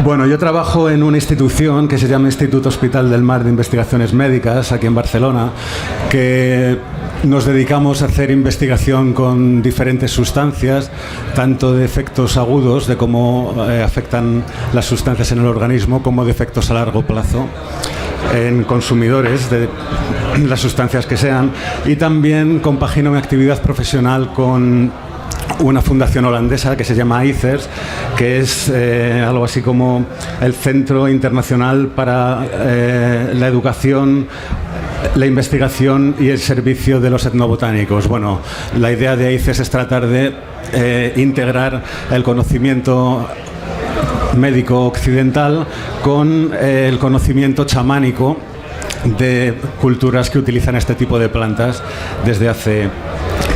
Bueno, yo trabajo en una institución que se llama Instituto Hospital del Mar de Investigaciones Médicas, aquí en Barcelona, que nos dedicamos a hacer investigación con diferentes sustancias, tanto de efectos agudos, de cómo afectan las sustancias en el organismo, como de efectos a largo plazo en consumidores de las sustancias que sean. Y también compagino mi actividad profesional con una fundación holandesa que se llama ICERS, que es algo así como el Centro Internacional para la Educación, la Investigación y el Servicio de los Etnobotánicos. Bueno, la idea de ICERS es tratar de integrar el conocimiento médico occidental con el conocimiento chamánico de culturas que utilizan este tipo de plantas desde hace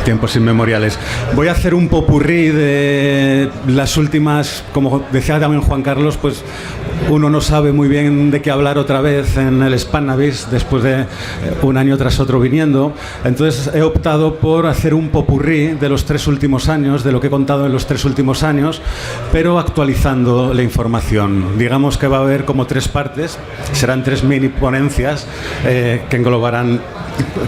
tiempos inmemoriales. Voy a hacer un popurrí de las últimas, como decía también Juan Carlos, pues uno no sabe muy bien de qué hablar otra vez en el Spannabis después de un año tras otro viniendo. Entonces he optado por hacer un popurrí de los 3 últimos años, de lo que he contado en los 3 últimos años, pero actualizando la información. Digamos que va a haber como 3 partes, serán 3 mini ponencias que englobarán,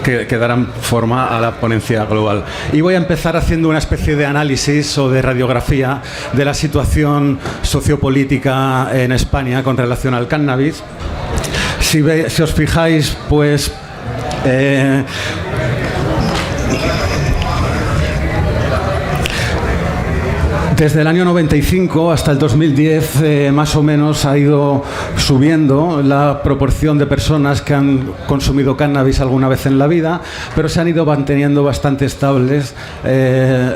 que darán forma a la ponencia global. Y voy a empezar haciendo una especie de análisis o de radiografía de la situación sociopolítica en España con relación al cannabis. Si os fijáis, pues desde el año 95 hasta el 2010 más o menos ha ido subiendo la proporción de personas que han consumido cannabis alguna vez en la vida, pero se han ido manteniendo bastante estables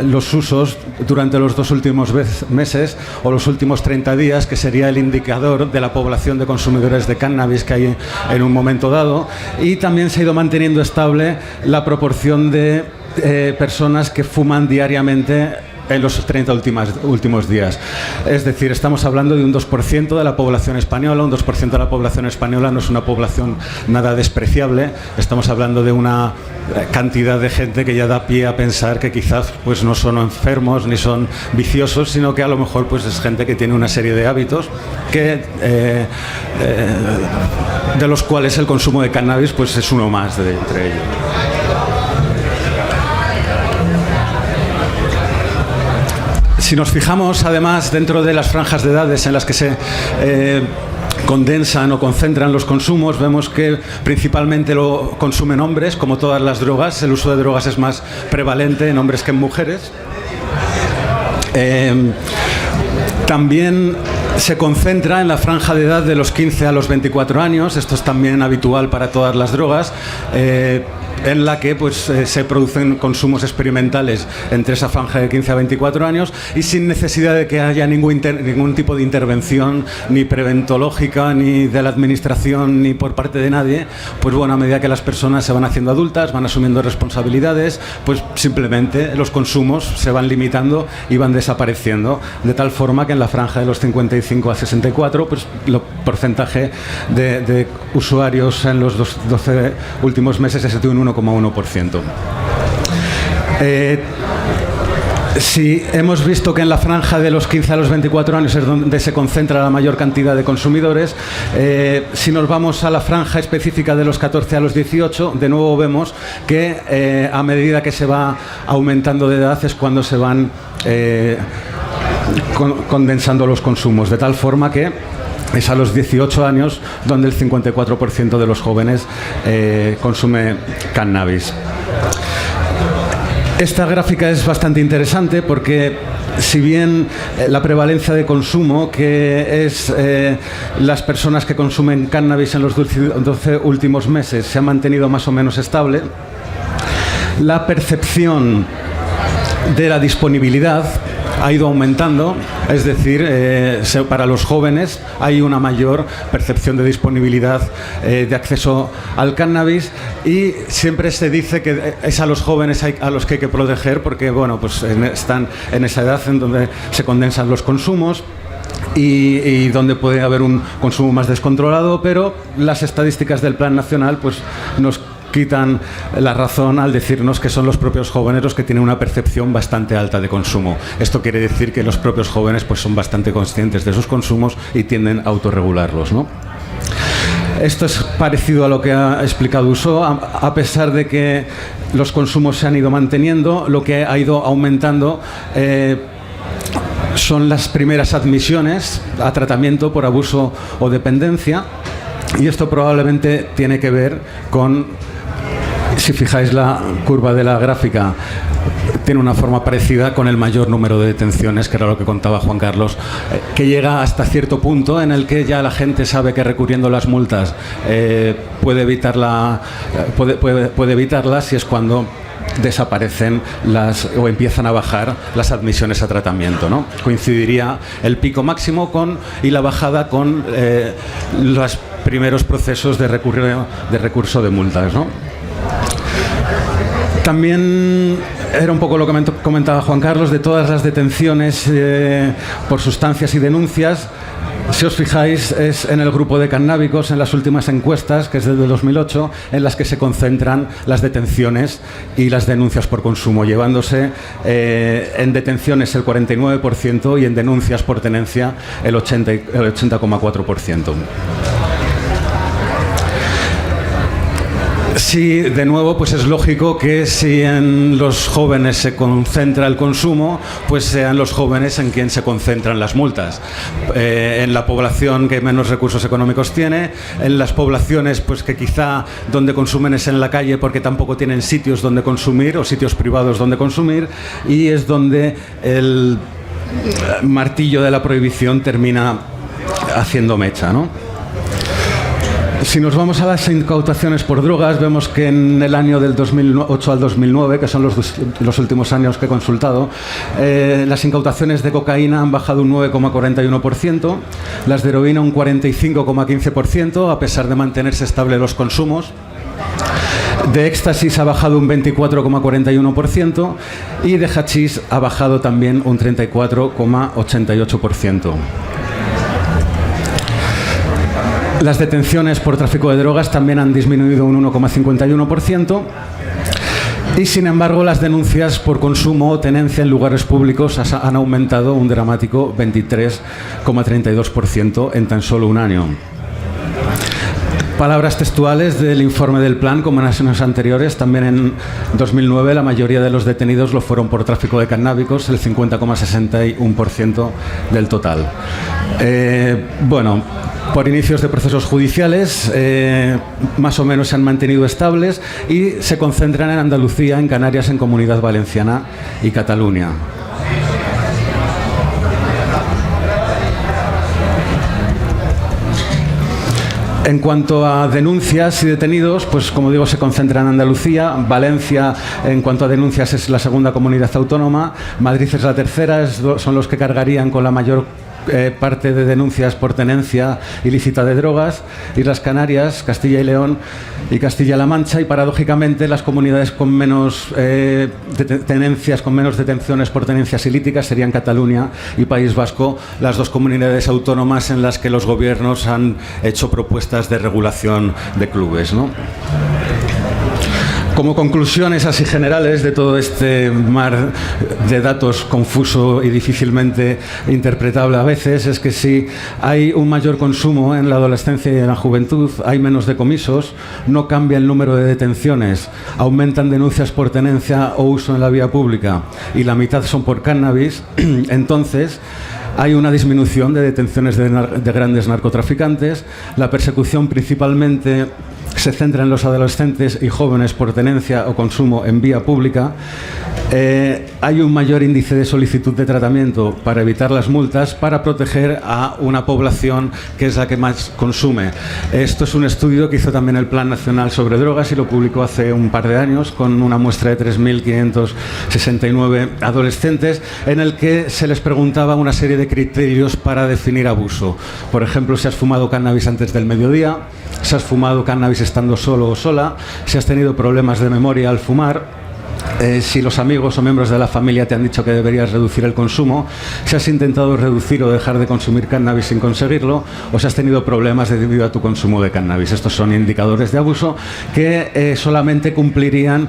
los usos durante los 2 últimos meses o los últimos 30 días, que sería el indicador de la población de consumidores de cannabis que hay en un momento dado, y también se ha ido manteniendo estable la proporción de personas que fuman diariamente en los 30 últimos días. Es decir, estamos hablando de un 2% de la población española. Un 2% de la población española no es una población nada despreciable. Estamos hablando de una cantidad de gente que ya da pie a pensar que quizás pues no son enfermos ni son viciosos, sino que a lo mejor pues es gente que tiene una serie de hábitos que de los cuales el consumo de cannabis pues es uno más de entre ellos. Si nos fijamos, además, dentro de las franjas de edades en las que se condensan o concentran los consumos, vemos que principalmente lo consumen hombres, como todas las drogas. El uso de drogas es más prevalente en hombres que en mujeres. También se concentra en la franja de edad de los 15 a los 24 años. Esto es también habitual para todas las drogas. En la que pues, se producen consumos experimentales entre esa franja de 15 a 24 años y sin necesidad de que haya ningún tipo de intervención ni preventológica, ni de la administración, ni por parte de nadie. Pues bueno, a medida que las personas se van haciendo adultas, van asumiendo responsabilidades, pues simplemente los consumos se van limitando y van desapareciendo, de tal forma que en la franja de los 55 a 64 pues el porcentaje de usuarios en los 12 últimos meses es de un 1,1%. Si hemos visto que en la franja de los 15 a los 24 años es donde se concentra la mayor cantidad de consumidores, si nos vamos a la franja específica de los 14 a los 18, de nuevo vemos que a medida que se va aumentando de edad es cuando se van condensando los consumos, de tal forma que es a los 18 años donde el 54% de los jóvenes consume cannabis. Esta gráfica es bastante interesante porque si bien la prevalencia de consumo, que es las personas que consumen cannabis en los 12 últimos meses, se ha mantenido más o menos estable, la percepción de la disponibilidad ha ido aumentando, es decir, para los jóvenes hay una mayor percepción de disponibilidad de acceso al cannabis, y siempre se dice que es a los jóvenes a los que hay que proteger porque bueno, pues están en esa edad en donde se condensan los consumos y donde puede haber un consumo más descontrolado, pero las estadísticas del Plan Nacional pues nos quitan la razón al decirnos que son los propios jóvenes los que tienen una percepción bastante alta de consumo. Esto quiere decir que los propios jóvenes pues, son bastante conscientes de sus consumos y tienden a autorregularlos, ¿no? Esto es parecido a lo que ha explicado Usó. A pesar de que los consumos se han ido manteniendo, lo que ha ido aumentando son las primeras admisiones a tratamiento por abuso o dependencia, y esto probablemente tiene que ver con, si fijáis la curva de la gráfica, tiene una forma parecida con el mayor número de detenciones, que era lo que contaba Juan Carlos, que llega hasta cierto punto en el que ya la gente sabe que recurriendo a las multas puede evitarlas, y es cuando desaparecen o empiezan a bajar las admisiones a tratamiento, ¿no? Coincidiría el pico máximo y la bajada con los primeros procesos de recurso de multas, ¿no? También era un poco lo que comentaba Juan Carlos, de todas las detenciones por sustancias y denuncias. Si os fijáis, es en el grupo de cannábicos, en las últimas encuestas, que es desde 2008, en las que se concentran las detenciones y las denuncias por consumo, llevándose en detenciones el 49% y en denuncias por tenencia el 80,4%. Sí, de nuevo, pues es lógico que si en los jóvenes se concentra el consumo, pues sean los jóvenes en quien se concentran las multas. En la población que menos recursos económicos tiene, en las poblaciones pues que quizá donde consumen es en la calle porque tampoco tienen sitios donde consumir o sitios privados donde consumir, y es donde el martillo de la prohibición termina haciendo mecha, ¿no? Si nos vamos a las incautaciones por drogas, vemos que en el año del 2008 al 2009, que son los últimos años que he consultado, las incautaciones de cocaína han bajado un 9,41%, las de heroína un 45,15%, a pesar de mantenerse estables los consumos. De éxtasis ha bajado un 24,41% y de hachís ha bajado también un 34,88%. Las detenciones por tráfico de drogas también han disminuido un 1,51%, y sin embargo las denuncias por consumo o tenencia en lugares públicos han aumentado un dramático 23,32% en tan solo un año. Palabras textuales del informe del plan, como en años anteriores, también en 2009 la mayoría de los detenidos lo fueron por tráfico de cannábicos, el 50,61% del total. Bueno, por inicios de procesos judiciales, más o menos se han mantenido estables y se concentran en Andalucía, en Canarias, en Comunidad Valenciana y Cataluña. En cuanto a denuncias y detenidos, pues como digo, se concentra en Andalucía. Valencia, en cuanto a denuncias, es la segunda comunidad autónoma. Madrid es la tercera, son los que cargarían con la mayor parte de denuncias por tenencia ilícita de drogas. Islas Canarias, Castilla y León y Castilla-La Mancha, y paradójicamente las comunidades con menos tenencias, con menos detenciones por tenencias ilíticas serían Cataluña y País Vasco, las dos comunidades autónomas en las que los gobiernos han hecho propuestas de regulación de clubes, ¿no? Como conclusiones así generales de todo este mar de datos confuso y difícilmente interpretable a veces, es que si hay un mayor consumo en la adolescencia y en la juventud, hay menos decomisos, no cambia el número de detenciones, aumentan denuncias por tenencia o uso en la vía pública y la mitad son por cannabis, entonces hay una disminución de detenciones de grandes narcotraficantes, la persecución principalmente se centra en los adolescentes y jóvenes por tenencia o consumo en vía pública. Hay un mayor índice de solicitud de tratamiento para evitar las multas, para proteger a una población que es la que más consume. Esto es un estudio que hizo también el Plan Nacional sobre Drogas y lo publicó hace un par de años con una muestra de 3.569 adolescentes, en el que se les preguntaba una serie de criterios para definir abuso. Por ejemplo, si has fumado cannabis antes del mediodía, si has fumado cannabis estando solo o sola, si has tenido problemas de memoria al fumar, si los amigos o miembros de la familia te han dicho que deberías reducir el consumo, si has intentado reducir o dejar de consumir cannabis sin conseguirlo, o si has tenido problemas debido a tu consumo de cannabis. Estos son indicadores de abuso que solamente cumplirían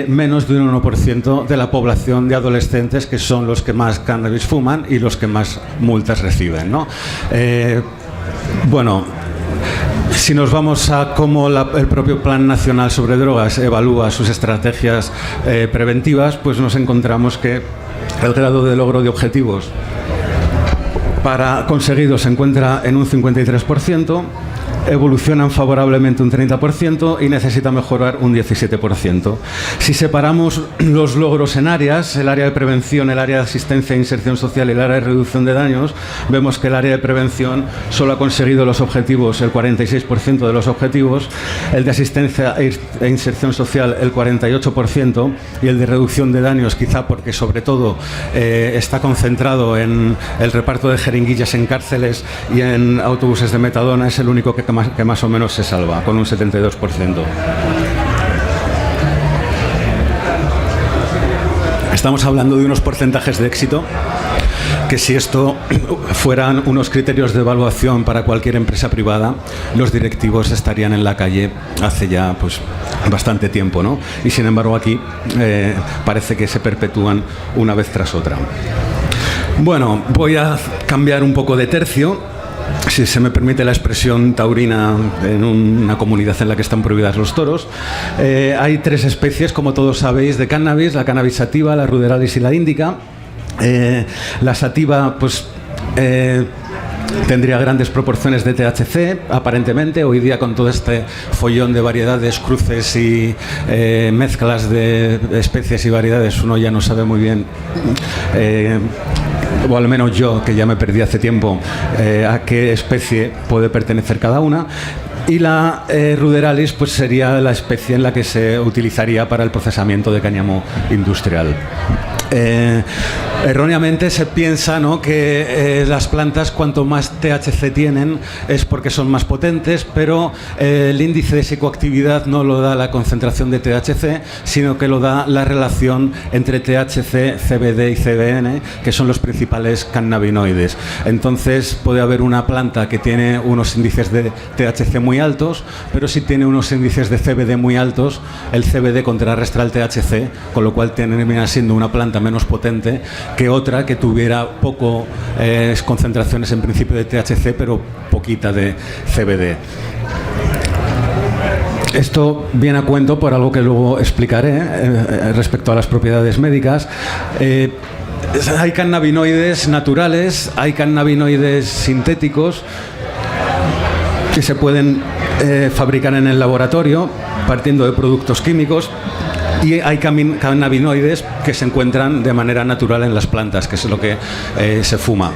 menos de un 1% de la población de adolescentes, que son los que más cannabis fuman y los que más multas reciben, ¿no? Si nos vamos a cómo el propio Plan Nacional sobre Drogas evalúa sus estrategias preventivas, pues nos encontramos que el grado de logro de objetivos conseguidos se encuentra en un 53%, evolucionan favorablemente un 30% y necesita mejorar un 17%. Si separamos los logros en áreas, el área de prevención, el área de asistencia e inserción social y el área de reducción de daños, vemos que el área de prevención solo ha conseguido los objetivos, el 46% de los objetivos, el de asistencia e inserción social el 48% y el de reducción de daños, quizá porque sobre todo está concentrado en el reparto de jeringuillas en cárceles y en autobuses de metadona, es el único que más o menos se salva, con un 72%. Estamos hablando de unos porcentajes de éxito que, si esto fueran unos criterios de evaluación para cualquier empresa privada, los directivos estarían en la calle hace ya bastante tiempo, ¿no? Y sin embargo aquí parece que se perpetúan una vez tras otra. Bueno, voy a cambiar un poco de tercio, si se me permite la expresión taurina, en una comunidad en la que están prohibidas los toros. Hay 3 especies, como todos sabéis, de cannabis: la cannabis sativa, la ruderalis y la índica. La sativa, tendría grandes proporciones de THC, aparentemente. Hoy día, con todo este follón de variedades, cruces y mezclas de especies y variedades, uno ya no sabe muy bien, o al menos yo, que ya me perdí hace tiempo, a qué especie puede pertenecer cada una. Y la ruderalis sería la especie en la que se utilizaría para el procesamiento de cáñamo industrial. Erróneamente se piensa, ¿no?, que las plantas, cuanto más THC tienen, es porque son más potentes, pero el índice de psicoactividad no lo da la concentración de THC, sino que lo da la relación entre THC, CBD y CBN, que son los principales cannabinoides. Entonces puede haber una planta que tiene unos índices de THC muy altos, pero si tiene unos índices de CBD muy altos, el CBD contrarresta el THC, con lo cual termina siendo una planta menos potente que otra que tuviera concentraciones en principio de THC, pero poquita de CBD. Esto viene a cuento por algo que luego explicaré respecto a las propiedades médicas. Hay cannabinoides naturales, hay cannabinoides sintéticos que se pueden fabricar en el laboratorio partiendo de productos químicos. Y hay cannabinoides que se encuentran de manera natural en las plantas, que es lo que se fuma.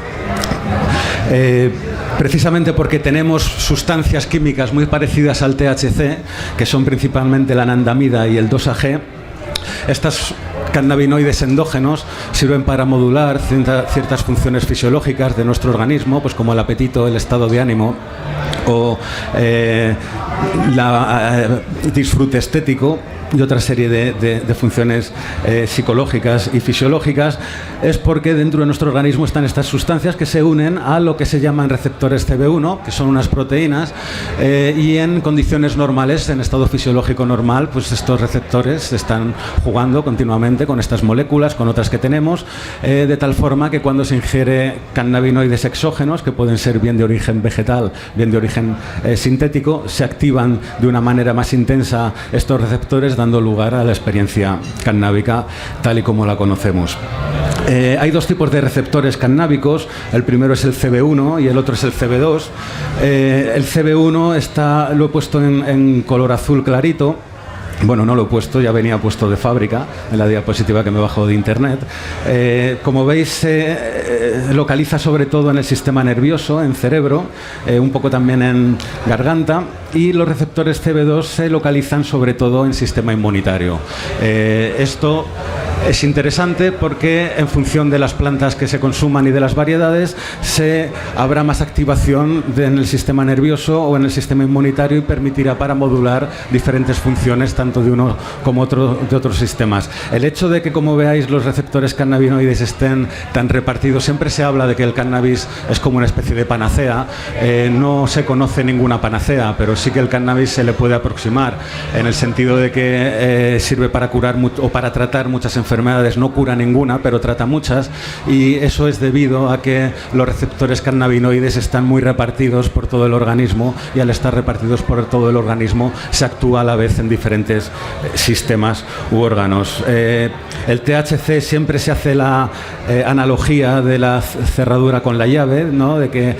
Precisamente porque tenemos sustancias químicas muy parecidas al THC, que son principalmente la anandamida y el 2-AG, estas cannabinoides endógenos sirven para modular ciertas funciones fisiológicas de nuestro organismo, como el apetito, el estado de ánimo o disfrute estético, y otra serie de funciones psicológicas y fisiológicas. Es porque dentro de nuestro organismo están estas sustancias que se unen a lo que se llaman receptores CB1, que son unas proteínas, y en condiciones normales, en estado fisiológico normal, estos receptores están jugando continuamente con estas moléculas, con otras que tenemos, de tal forma que cuando se ingiere cannabinoides exógenos, que pueden ser bien de origen vegetal, bien de origen sintético, se activan de una manera más intensa estos receptores, dando lugar a la experiencia cannábica tal y como la conocemos. Hay 2 tipos de receptores cannábicos. El primero es el CB1 y el otro es el CB2. El CB1 lo he puesto en color azul clarito. Bueno, no lo he puesto, ya venía puesto de fábrica en la diapositiva que me bajó de internet. Como veis, se localiza sobre todo en el sistema nervioso, en cerebro, un poco también en garganta, y los receptores CB2 se localizan sobre todo en sistema inmunitario. Esto Es interesante porque en función de las plantas que se consuman y de las variedades habrá más activación en el sistema nervioso o en el sistema inmunitario y permitirá para modular diferentes funciones tanto de uno como de otros sistemas. El hecho de que, como veáis, los receptores cannabinoides estén tan repartidos, siempre se habla de que el cannabis es como una especie de panacea. No se conoce ninguna panacea, pero sí que el cannabis se le puede aproximar en el sentido de que sirve para curar o para tratar muchas enfermedades. No cura ninguna, pero trata muchas, y eso es debido a que los receptores cannabinoides están muy repartidos por todo el organismo, y al estar repartidos por todo el organismo se actúa a la vez en diferentes sistemas u órganos. El THC, siempre se hace la analogía de la cerradura con la llave, ¿no? De que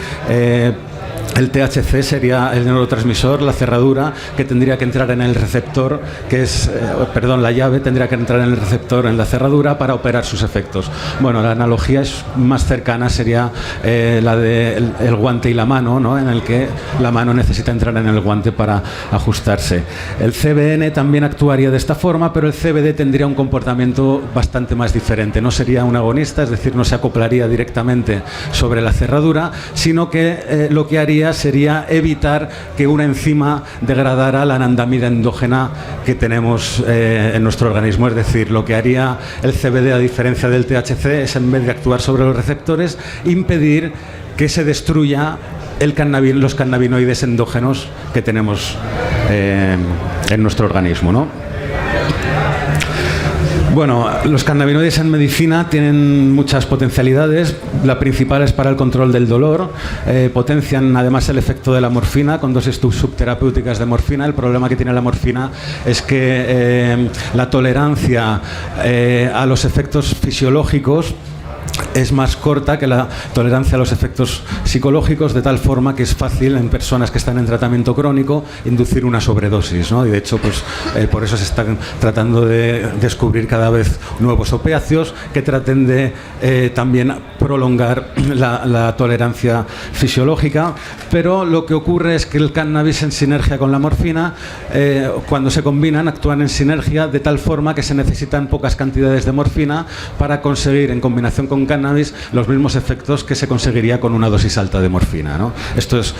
el THC sería el neurotransmisor, la cerradura, que tendría que entrar en el receptor, la llave tendría que entrar en el receptor, en la cerradura, para operar sus efectos. Bueno, la analogía más cercana sería la del guante y la mano, ¿no? En el que la mano necesita entrar en el guante para ajustarse. El CBN también actuaría de esta forma, pero el CBD tendría un comportamiento bastante más diferente. No sería un agonista, es decir, no se acoplaría directamente sobre la cerradura, sino que lo que haría sería evitar que una enzima degradara la anandamida endógena que tenemos en nuestro organismo. Es decir, lo que haría el CBD, a diferencia del THC, es, en vez de actuar sobre los receptores, impedir que se destruya los cannabinoides endógenos que tenemos en nuestro organismo, ¿no? Bueno, los cannabinoides en medicina tienen muchas potencialidades. La principal es para el control del dolor. Potencian además el efecto de la morfina con dosis subterapéuticas de morfina. El problema que tiene la morfina es que la tolerancia a los efectos fisiológicos es más corta que la tolerancia a los efectos psicológicos, de tal forma que es fácil en personas que están en tratamiento crónico inducir una sobredosis, ¿no? Y de hecho, pues por eso se están tratando de descubrir cada vez nuevos opiáceos que traten de también prolongar la tolerancia fisiológica. Pero lo que ocurre es que el cannabis, en sinergia con la morfina, cuando se combinan, actúan en sinergia de tal forma que se necesitan pocas cantidades de morfina para conseguir, en combinación con cannabis, los mismos efectos que se conseguiría con una dosis alta de morfina, ¿no? Esto es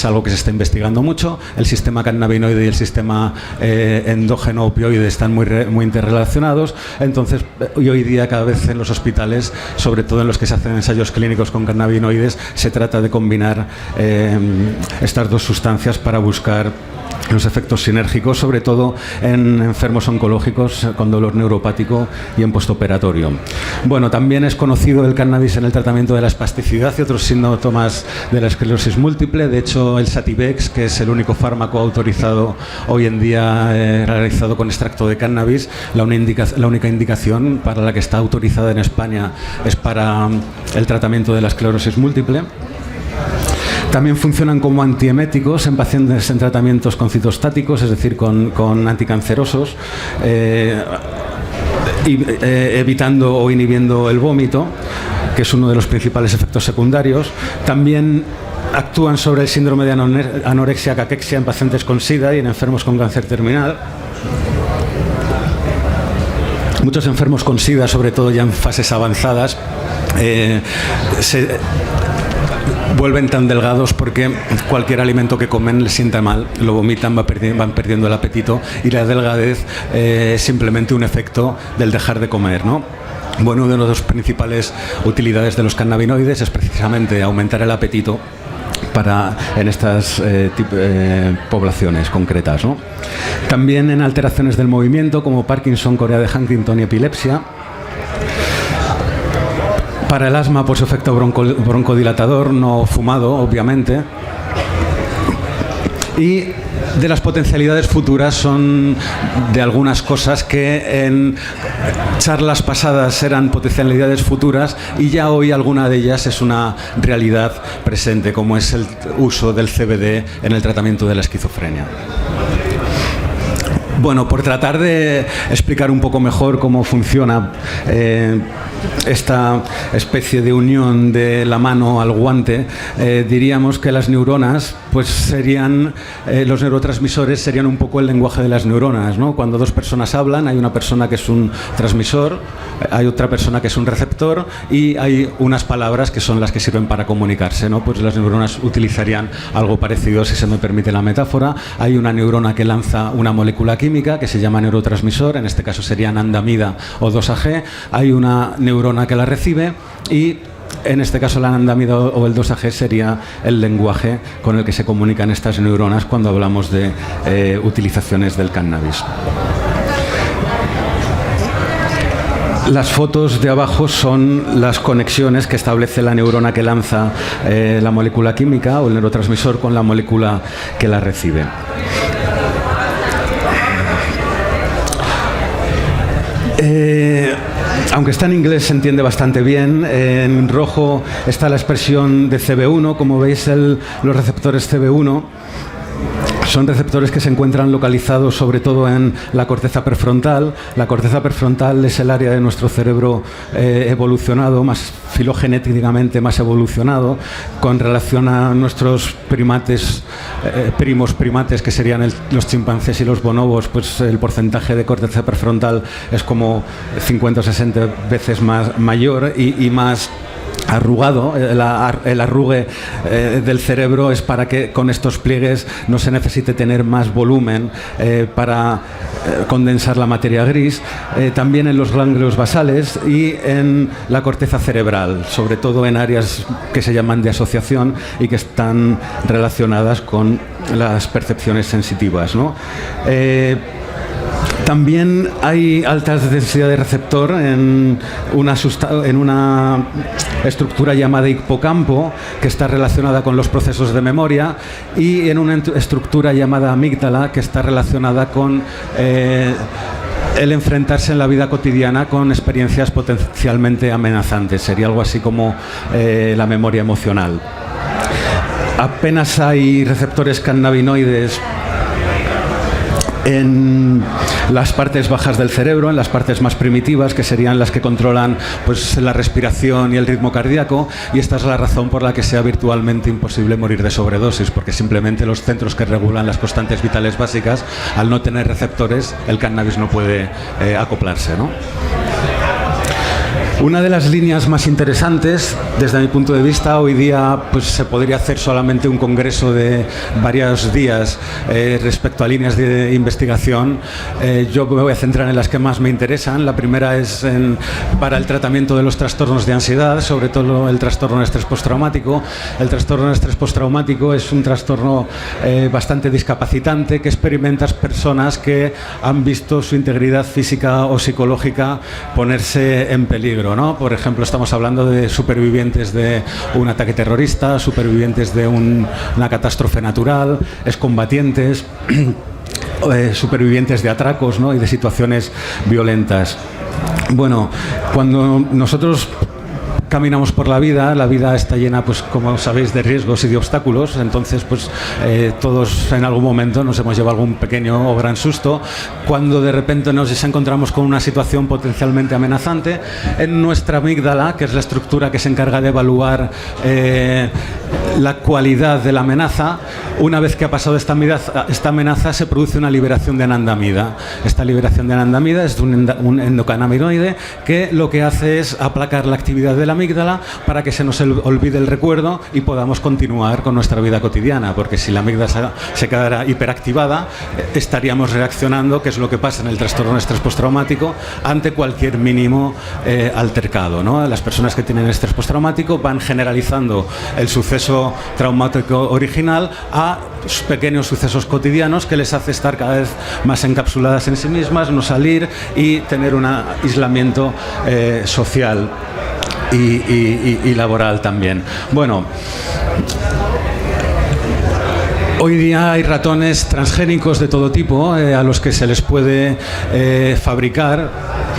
algo que se está investigando mucho. El sistema cannabinoide y el sistema endógeno opioide están muy interrelacionados. Entonces, y hoy día, cada vez en los hospitales, sobre todo en los que se hacen ensayos clínicos con cannabinoides, se trata de combinar estas dos sustancias para buscar los efectos sinérgicos, sobre todo en enfermos oncológicos con dolor neuropático y en postoperatorio. Bueno, también es conocido el cannabis en el tratamiento de la espasticidad y otros síntomas de la esclerosis múltiple. De hecho, el Sativex, que es el único fármaco autorizado hoy en día realizado con extracto de cannabis, la única indicación para la que está autorizada en España es para el tratamiento de la esclerosis múltiple. También funcionan como antieméticos en pacientes en tratamientos con citostáticos, es decir, con anticancerosos, evitando o inhibiendo el vómito, que es uno de los principales efectos secundarios. También actúan sobre el síndrome de anorexia-caquexia en pacientes con SIDA y en enfermos con cáncer terminal. Muchos enfermos con SIDA, sobre todo ya en fases avanzadas, se vuelven tan delgados porque cualquier alimento que comen les sienta mal, lo vomitan, van perdiendo el apetito, y la delgadez es simplemente un efecto del dejar de comer, ¿no? Bueno, una de las principales utilidades de los cannabinoides es precisamente aumentar el apetito en estas poblaciones concretas, ¿no? También en alteraciones del movimiento como Parkinson, Corea de Huntington y epilepsia. Para el asma, por su efecto broncodilatador, no fumado, obviamente. Y de las potencialidades futuras son de algunas cosas que en charlas pasadas eran potencialidades futuras y ya hoy alguna de ellas es una realidad presente, como es el uso del CBD en el tratamiento de la esquizofrenia. Bueno, por tratar de explicar un poco mejor cómo funciona esta especie de unión de la mano al guante, diríamos que las neuronas, pues serían, los neurotransmisores serían un poco el lenguaje de las neuronas, ¿no? Cuando dos personas hablan, hay una persona que es un transmisor, hay otra persona que es un receptor y hay unas palabras que son las que sirven para comunicarse, ¿no? Pues las neuronas utilizarían algo parecido, si se me permite la metáfora. Hay una neurona que lanza una molécula química que se llama neurotransmisor, en este caso serían anandamida o 2-AG. Hay una neurona que la recibe y en este caso la anandamida o el 2-AG sería el lenguaje con el que se comunican estas neuronas cuando hablamos de utilizaciones del cannabis. Las fotos de abajo son las conexiones que establece la neurona que lanza la molécula química o el neurotransmisor con la molécula que la recibe. Aunque está en inglés se entiende bastante bien. En rojo está la expresión de CB1. Como veis, los receptores CB1 son receptores que se encuentran localizados sobre todo en la corteza prefrontal. La corteza prefrontal es el área de nuestro cerebro evolucionado, más filogenéticamente más evolucionado, con relación a nuestros primates, primos primates, que serían los chimpancés y los bonobos. Pues el porcentaje de corteza prefrontal es como 50 o 60 veces más mayor y más arrugado. El arrugue del cerebro es para que con estos pliegues no se necesite tener más volumen para condensar la materia gris. También en los ganglios basales y en la corteza cerebral, sobre todo en áreas que se llaman de asociación y que están relacionadas con las percepciones sensitivas, ¿no? También hay alta densidad de receptor en una estructura llamada hipocampo, que está relacionada con los procesos de memoria, y en una estructura llamada amígdala, que está relacionada con el enfrentarse en la vida cotidiana con experiencias potencialmente amenazantes. Sería algo así como la memoria emocional. Apenas hay receptores cannabinoides en las partes bajas del cerebro, en las partes más primitivas, que serían las que controlan pues la respiración y el ritmo cardíaco, y esta es la razón por la que sea virtualmente imposible morir de sobredosis, porque simplemente los centros que regulan las constantes vitales básicas, al no tener receptores, el cannabis no puede acoplarse, ¿no? Una de las líneas más interesantes, desde mi punto de vista, hoy día pues se podría hacer solamente un congreso de varios días respecto a líneas de investigación. Yo me voy a centrar en las que más me interesan. La primera es para el tratamiento de los trastornos de ansiedad, sobre todo el trastorno de estrés postraumático. El trastorno de estrés postraumático es un trastorno bastante discapacitante que experimentan personas que han visto su integridad física o psicológica ponerse en peligro, ¿no? Por ejemplo, estamos hablando de supervivientes de un ataque terrorista, supervivientes de una catástrofe natural, excombatientes, supervivientes de atracos, ¿no? Y de situaciones violentas. Bueno, cuando nosotros caminamos por la vida está llena, pues como sabéis, de riesgos y de obstáculos. Entonces, pues todos en algún momento nos hemos llevado algún pequeño o gran susto cuando de repente nos encontramos con una situación potencialmente amenazante. En nuestra amígdala, que es la estructura que se encarga de evaluar la cualidad de la amenaza, una vez que ha pasado esta amenaza, se produce una liberación de anandamida. Esta liberación de anandamida es de un endocannabinoide que lo que hace es aplacar la actividad de la amígdala para que se nos olvide el recuerdo y podamos continuar con nuestra vida cotidiana, porque si la amígdala se quedara hiperactivada, estaríamos reaccionando, que es lo que pasa en el trastorno de estrés postraumático, ante cualquier mínimo altercado, ¿no? Las personas que tienen estrés postraumático van generalizando el suceso traumático original a pequeños sucesos cotidianos que les hace estar cada vez más encapsuladas en sí mismas, no salir y tener un aislamiento social y laboral también. Bueno, hoy día hay ratones transgénicos de todo tipo a los que se les puede fabricar,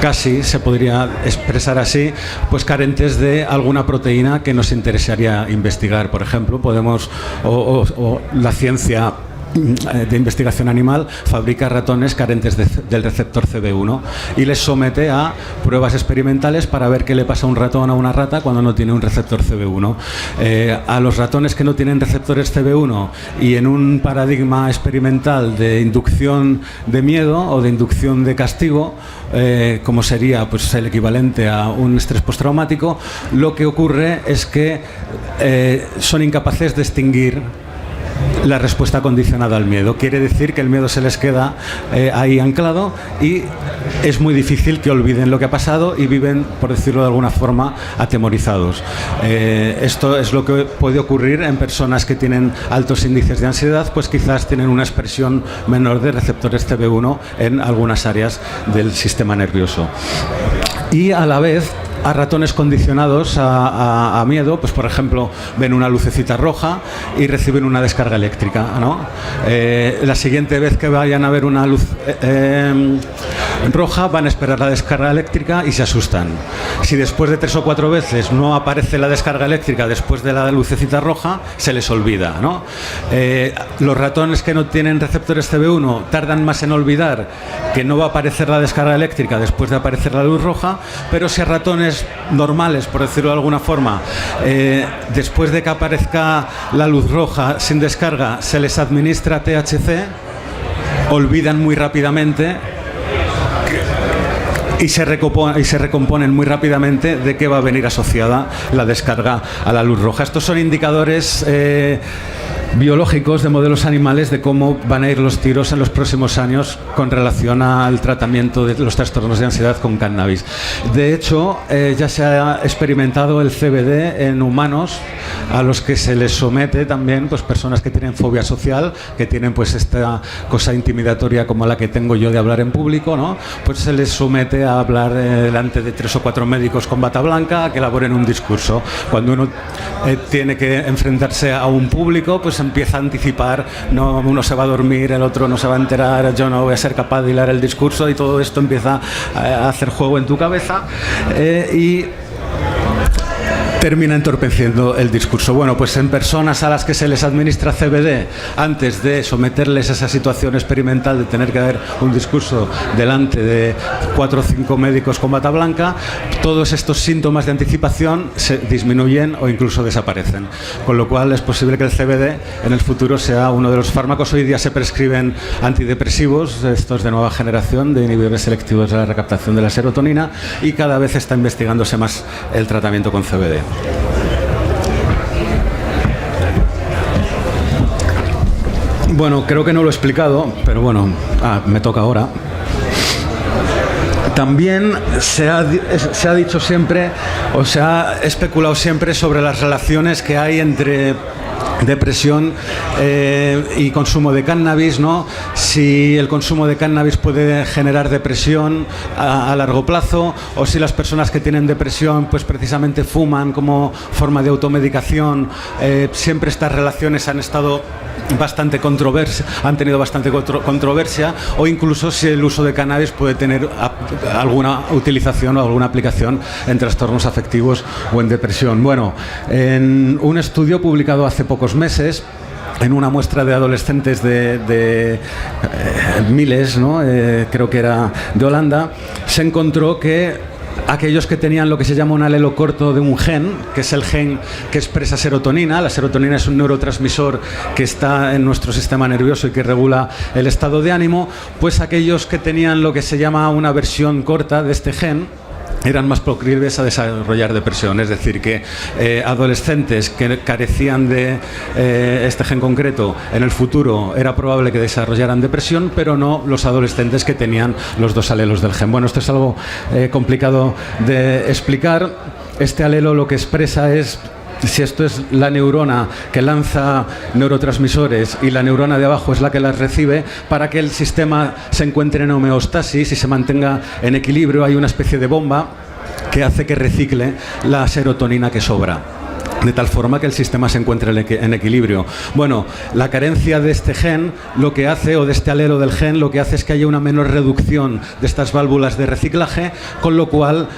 casi se podría expresar así, pues carentes de alguna proteína que nos interesaría investigar. Por ejemplo, podemos, o la ciencia de investigación animal fabrica ratones carentes del receptor CB1 y les somete a pruebas experimentales para ver qué le pasa a un ratón o a una rata cuando no tiene un receptor CB1. A los ratones que no tienen receptores CB1 y en un paradigma experimental de inducción de miedo o de inducción de castigo, como sería pues, el equivalente a un estrés postraumático, lo que ocurre es que son incapaces de extinguir la respuesta condicionada al miedo. Quiere decir que el miedo se les queda ahí anclado y es muy difícil que olviden lo que ha pasado y viven, por decirlo de alguna forma, atemorizados. Esto es lo que puede ocurrir en personas que tienen altos índices de ansiedad, pues quizás tienen una expresión menor de receptores CB1 en algunas áreas del sistema nervioso. Y a la vez, a ratones condicionados a miedo, pues por ejemplo ven una lucecita roja y reciben una descarga eléctrica, ¿no? La siguiente vez que vayan a ver una luz roja van a esperar la descarga eléctrica y se asustan. Si después de 3 o 4 veces no aparece la descarga eléctrica después de la lucecita roja, se les olvida, ¿no? Los ratones que no tienen receptores CB1 tardan más en olvidar que no va a aparecer la descarga eléctrica después de aparecer la luz roja, pero si a ratones normales, por decirlo de alguna forma, después de que aparezca la luz roja sin descarga se les administra THC, olvidan muy rápidamente y se recomponen muy rápidamente de que va a venir asociada la descarga a la luz roja. Estos son indicadores biológicos de modelos animales de cómo van a ir los tiros en los próximos años con relación al tratamiento de los trastornos de ansiedad con cannabis. De hecho, ya se ha experimentado el CBD en humanos a los que se les somete también pues personas que tienen fobia social, que tienen pues esta cosa intimidatoria como la que tengo yo de hablar en público, ¿no? Pues se les somete a hablar delante de 3 o 4 médicos con bata blanca a que elaboren un discurso. Cuando uno tiene que enfrentarse a un público, pues empieza a anticipar, no, uno se va a dormir, el otro no se va a enterar, yo no voy a ser capaz de hilar el discurso, y todo esto empieza a hacer juego en tu cabeza y termina entorpeciendo el discurso. Bueno, pues en personas a las que se les administra CBD antes de someterles a esa situación experimental de tener que dar un discurso delante de 4 o 5 médicos con bata blanca, todos estos síntomas de anticipación se disminuyen o incluso desaparecen. Con lo cual es posible que el CBD en el futuro sea uno de los fármacos. Hoy día se prescriben antidepresivos, estos de nueva generación, de inhibidores selectivos de la recaptación de la serotonina, y cada vez está investigándose más el tratamiento con CBD. Bueno, creo que no lo he explicado, pero bueno, me toca ahora. También se ha dicho siempre, o se ha especulado siempre sobre las relaciones que hay entre depresión y consumo de cannabis, ¿no? Si el consumo de cannabis puede generar depresión a largo plazo, o si las personas que tienen depresión pues precisamente fuman como forma de automedicación. Siempre estas relaciones han estado bastante han tenido bastante controversia, o incluso si el uso de cannabis puede tener alguna utilización o alguna aplicación en trastornos afectivos o en depresión. Bueno, en un estudio publicado hace pocos meses, en una muestra de adolescentes de miles, ¿no? Creo que era de Holanda, se encontró que aquellos que tenían lo que se llama un alelo corto de un gen, que es el gen que expresa serotonina. La serotonina es un neurotransmisor que está en nuestro sistema nervioso y que regula el estado de ánimo. Pues aquellos que tenían lo que se llama una versión corta de este gen eran más proclives a desarrollar depresión. Es decir, que adolescentes que carecían de este gen concreto en el futuro era probable que desarrollaran depresión, pero no los adolescentes que tenían los 2 alelos del gen. Bueno, esto es algo complicado de explicar. Este alelo lo que expresa es si esto es la neurona que lanza neurotransmisores y la neurona de abajo es la que las recibe. Para que el sistema se encuentre en homeostasis y se mantenga en equilibrio, hay una especie de bomba que hace que recicle la serotonina que sobra, de tal forma que el sistema se encuentre en equilibrio. Bueno, la carencia de este gen lo que hace, o de este alelo del gen, lo que hace es que haya una menor reducción de estas válvulas de reciclaje, con lo cual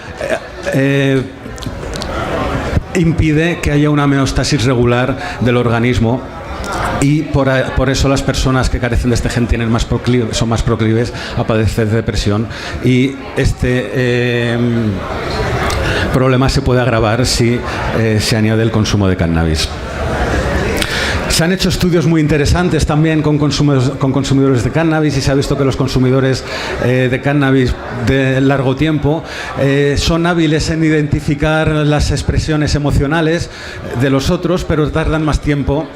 impide que haya una homeostasis regular del organismo y por eso las personas que carecen de este gen son más proclives a padecer depresión, y este problema se puede agravar si se añade el consumo de cannabis. Se han hecho estudios muy interesantes también con consumidores de cannabis, y se ha visto que los consumidores de cannabis de largo tiempo son hábiles en identificar las expresiones emocionales de los otros, pero tardan más tiempo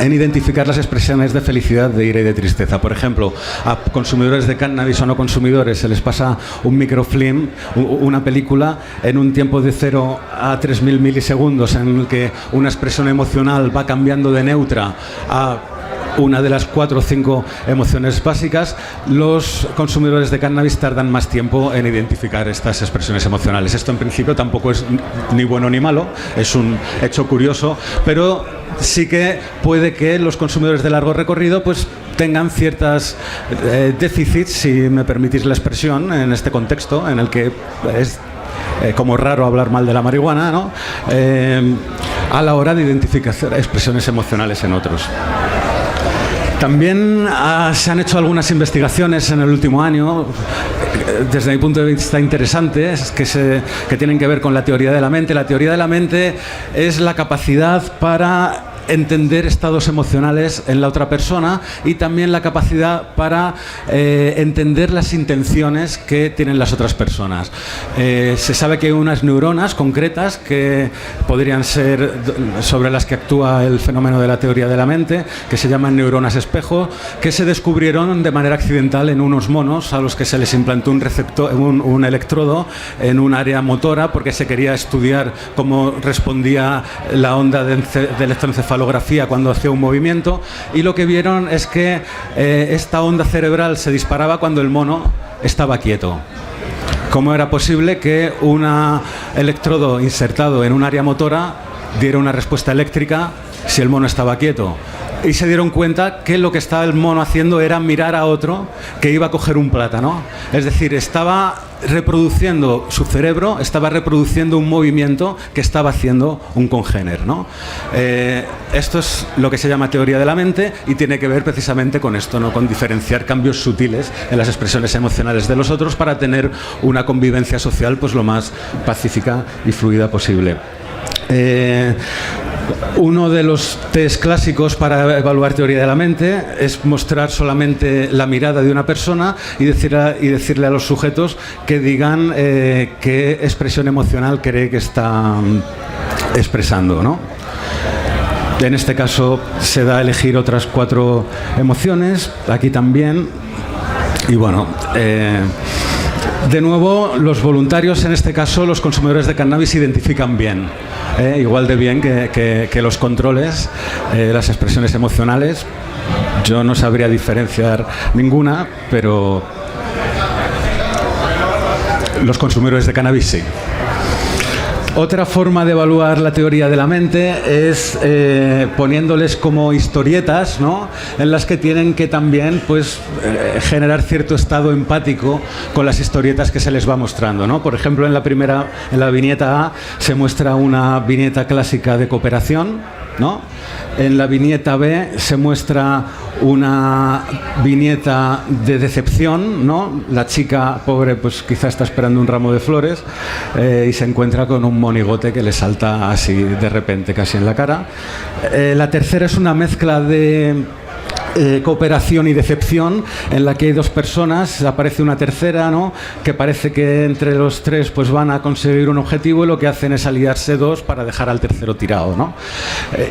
en identificar las expresiones de felicidad, de ira y de tristeza. Por ejemplo, a consumidores de cannabis o no consumidores se les pasa un microfilm, una película, en un tiempo de 0 a 3.000 milisegundos, en el que una expresión emocional va cambiando de neutra a una de las 4 o 5 emociones básicas. Los consumidores de cannabis tardan más tiempo en identificar estas expresiones emocionales. Esto en principio tampoco es ni bueno ni malo, es un hecho curioso, pero sí que puede que los consumidores de largo recorrido pues tengan ciertos déficits, si me permitís la expresión, en este contexto en el que es como raro hablar mal de la marihuana, ¿no? A la hora de identificar expresiones emocionales en otros. También se han hecho algunas investigaciones en el último año, desde mi punto de vista interesantes, que tienen que ver con la teoría de la mente. La teoría de la mente es la capacidad para entender estados emocionales en la otra persona, y también la capacidad para entender las intenciones que tienen las otras personas. Se sabe que hay unas neuronas concretas que podrían ser sobre las que actúa el fenómeno de la teoría de la mente, que se llaman neuronas espejo, que se descubrieron de manera accidental en unos monos a los que se les implantó un electrodo en un área motora, porque se quería estudiar cómo respondía la onda de electroencefalografía cuando hacía un movimiento, y lo que vieron es que esta onda cerebral se disparaba cuando el mono estaba quieto. ¿Cómo era posible que un electrodo insertado en un área motora diera una respuesta eléctrica si el mono estaba quieto? Y se dieron cuenta que lo que estaba el mono haciendo era mirar a otro que iba a coger un plátano. Es decir, su cerebro estaba reproduciendo un movimiento que estaba haciendo un congénere, ¿no? Esto es lo que se llama teoría de la mente, y tiene que ver precisamente con esto, ¿no? Con diferenciar cambios sutiles en las expresiones emocionales de los otros para tener una convivencia social pues lo más pacífica y fluida posible. Uno de los test clásicos para evaluar teoría de la mente es mostrar solamente la mirada de una persona y decirle a los sujetos que digan qué expresión emocional cree que está expresando, ¿no? En este caso se da a elegir otras 4 emociones, aquí también, y bueno, de nuevo, los voluntarios, en este caso los consumidores de cannabis, identifican bien, igual de bien que los controles, las expresiones emocionales. Yo no sabría diferenciar ninguna, pero los consumidores de cannabis sí. Otra forma de evaluar la teoría de la mente es poniéndoles como historietas, ¿no? En las que tienen que también pues, generar cierto estado empático con las historietas que se les va mostrando, ¿no? Por ejemplo, en la viñeta A se muestra una viñeta clásica de cooperación, ¿no? En la viñeta B se muestra una viñeta de decepción, ¿no? La chica pobre pues quizá está esperando un ramo de flores y se encuentra con un monigote que le salta así de repente casi en la cara. La tercera es una mezcla de cooperación y decepción, en la que hay 2 personas, aparece una tercera, ¿no? Que parece que entre los 3 pues van a conseguir un objetivo, y lo que hacen es aliarse 2 para dejar al tercero tirado, ¿no?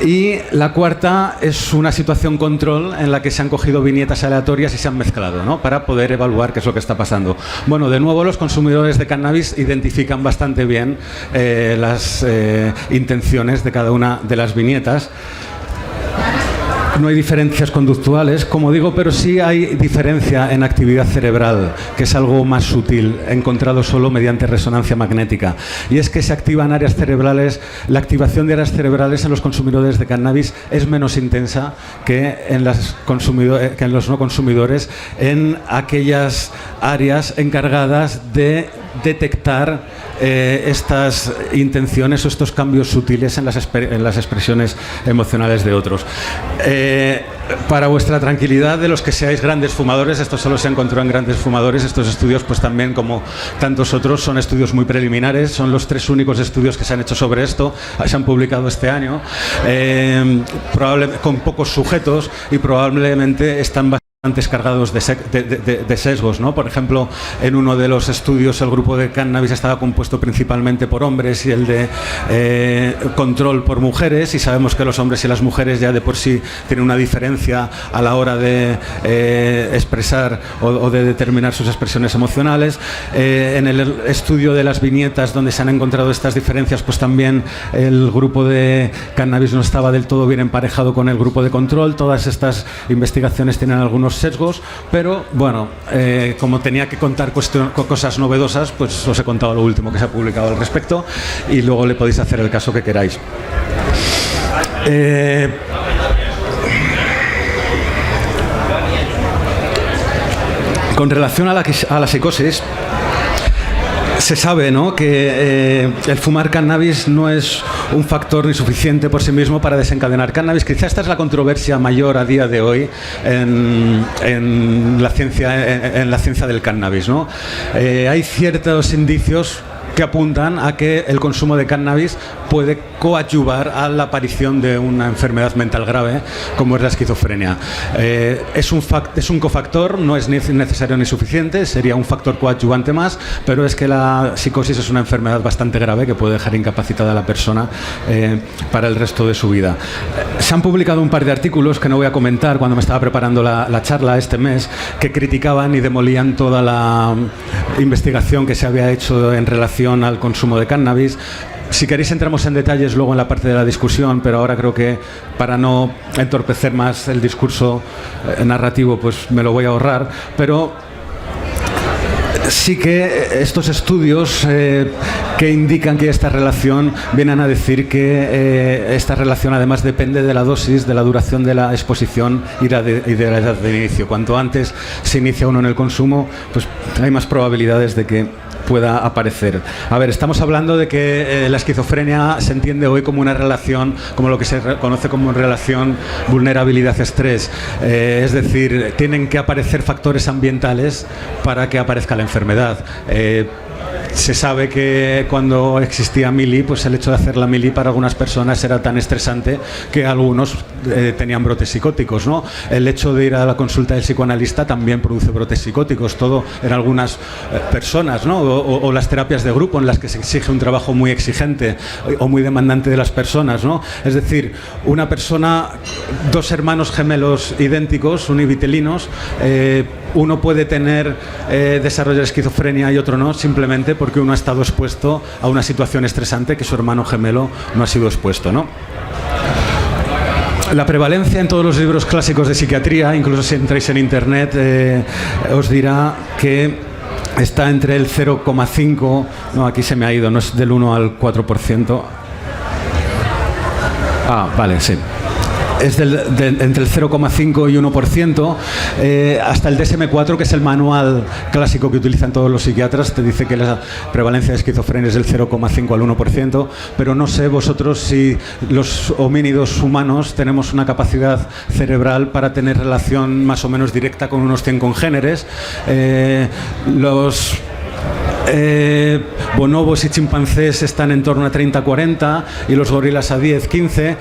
Y la cuarta es una situación control en la que se han cogido viñetas aleatorias y se han mezclado, ¿no? Para poder evaluar qué es lo que está pasando. Bueno, de nuevo los consumidores de cannabis identifican bastante bien las intenciones de cada una de las viñetas. No hay diferencias conductuales, como digo, pero sí hay diferencia en actividad cerebral, que es algo más sutil, encontrado solo mediante resonancia magnética. Y es que se activan áreas cerebrales, la activación de áreas cerebrales en los consumidores de cannabis es menos intensa que en los no consumidores, en aquellas áreas encargadas de detectar estas intenciones o estos cambios sutiles en las expresiones emocionales de otros. Para vuestra tranquilidad, de los que seáis grandes fumadores, esto solo se encontró en grandes fumadores, estos estudios pues también como tantos otros son estudios muy preliminares, son los 3 únicos estudios que se han hecho sobre esto, se han publicado este año, con pocos sujetos y probablemente están bastante cargados de sesgos, ¿no? Por ejemplo, en uno de los estudios el grupo de cannabis estaba compuesto principalmente por hombres y el de control por mujeres, y sabemos que los hombres y las mujeres ya de por sí tienen una diferencia a la hora de expresar o de determinar sus expresiones emocionales. En el estudio de las viñetas donde se han encontrado estas diferencias, pues también el grupo de cannabis no estaba del todo bien emparejado con el grupo de control. Todas estas investigaciones tienen algunos sesgos, pero bueno, como tenía que contar cosas novedosas, pues os he contado lo último que se ha publicado al respecto y luego le podéis hacer el caso que queráis. Con relación a la psicosis, se sabe, ¿no?, que el fumar cannabis no es un factor ni suficiente por sí mismo para desencadenar cannabis. Quizá esta es la controversia mayor a día de hoy en la ciencia del cannabis, ¿no? Hay ciertos indicios que apuntan a que el consumo de cannabis puede coadyuvar a la aparición de una enfermedad mental grave como es la esquizofrenia. Es un cofactor, no es ni necesario ni suficiente, sería un factor coadyuvante más, pero es que la psicosis es una enfermedad bastante grave que puede dejar incapacitada a la persona para el resto de su vida. Se han publicado un par de artículos que no voy a comentar cuando me estaba preparando la charla este mes, que criticaban y demolían toda la investigación que se había hecho en relación al consumo de cannabis. Si queréis entramos en detalles luego en la parte de la discusión, pero ahora creo que para no entorpecer más el discurso narrativo, pues me lo voy a ahorrar. Pero sí que estos estudios que indican que esta relación vienen a decir que esta relación además depende de la dosis, de la duración de la exposición y de la edad de inicio. Cuanto antes se inicia uno en el consumo, pues hay más probabilidades de que pueda aparecer. A ver, estamos hablando de que la esquizofrenia se entiende hoy como una relación, como lo que se conoce como relación vulnerabilidad-estrés. Es decir, tienen que aparecer factores ambientales para que aparezca la enfermedad. Se sabe que cuando existía Mili, pues el hecho de hacer la Mili para algunas personas era tan estresante que algunos tenían brotes psicóticos, ¿no? El hecho de ir a la consulta del psicoanalista también produce brotes psicóticos, todo en algunas personas, ¿no? O las terapias de grupo en las que se exige un trabajo muy exigente o muy demandante de las personas, ¿no? Es decir, una persona, 2 hermanos gemelos idénticos, univitelinos, uno puede tener desarrollo de esquizofrenia y otro no, simplemente porque uno ha estado expuesto a una situación estresante que su hermano gemelo no ha sido expuesto, ¿no? La prevalencia en todos los libros clásicos de psiquiatría, incluso si entráis en internet, os dirá que está entre el 0,5, no, aquí se me ha ido, no es del 1 al 4%. Ah, vale, sí. Es entre el 0,5 y 1%, hasta el DSM-4, que es el manual clásico que utilizan todos los psiquiatras, te dice que la prevalencia de esquizofrenia es del 0,5 al 1%, pero no sé vosotros si los homínidos humanos tenemos una capacidad cerebral para tener relación más o menos directa con unos 100 congéneres. Los bonobos y chimpancés están en torno a 30-40 y los gorilas a 10-15.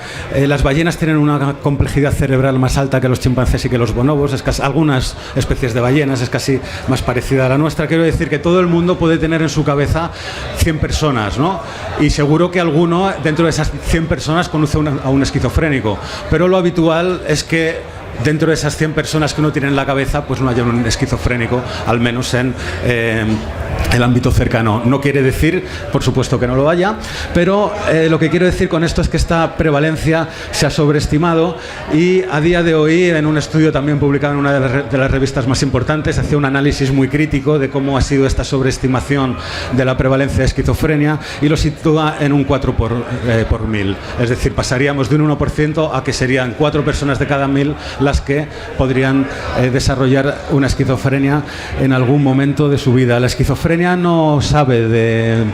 Las ballenas tienen una complejidad cerebral más alta que los chimpancés y que los bonobos. Algunas especies de ballenas es casi más parecida a la nuestra. Quiero decir que todo el mundo puede tener en su cabeza 100 personas, ¿no? Y seguro que alguno dentro de esas 100 personas conoce a un esquizofrénico. Pero lo habitual es que dentro de esas 100 personas que uno tiene en la cabeza, pues no haya un esquizofrénico, al menos en el ámbito cercano. No quiere decir, por supuesto, que no lo haya, pero lo que quiero decir con esto es que esta prevalencia se ha sobreestimado y a día de hoy, en un estudio también publicado en una de las revistas más importantes, hacía un análisis muy crítico de cómo ha sido esta sobreestimación de la prevalencia de esquizofrenia y lo sitúa en un 4 por 1000. Es decir, pasaríamos de un 1% a que serían 4 personas de cada 1000 las las que podrían desarrollar una esquizofrenia en algún momento de su vida. La esquizofrenia no sabe de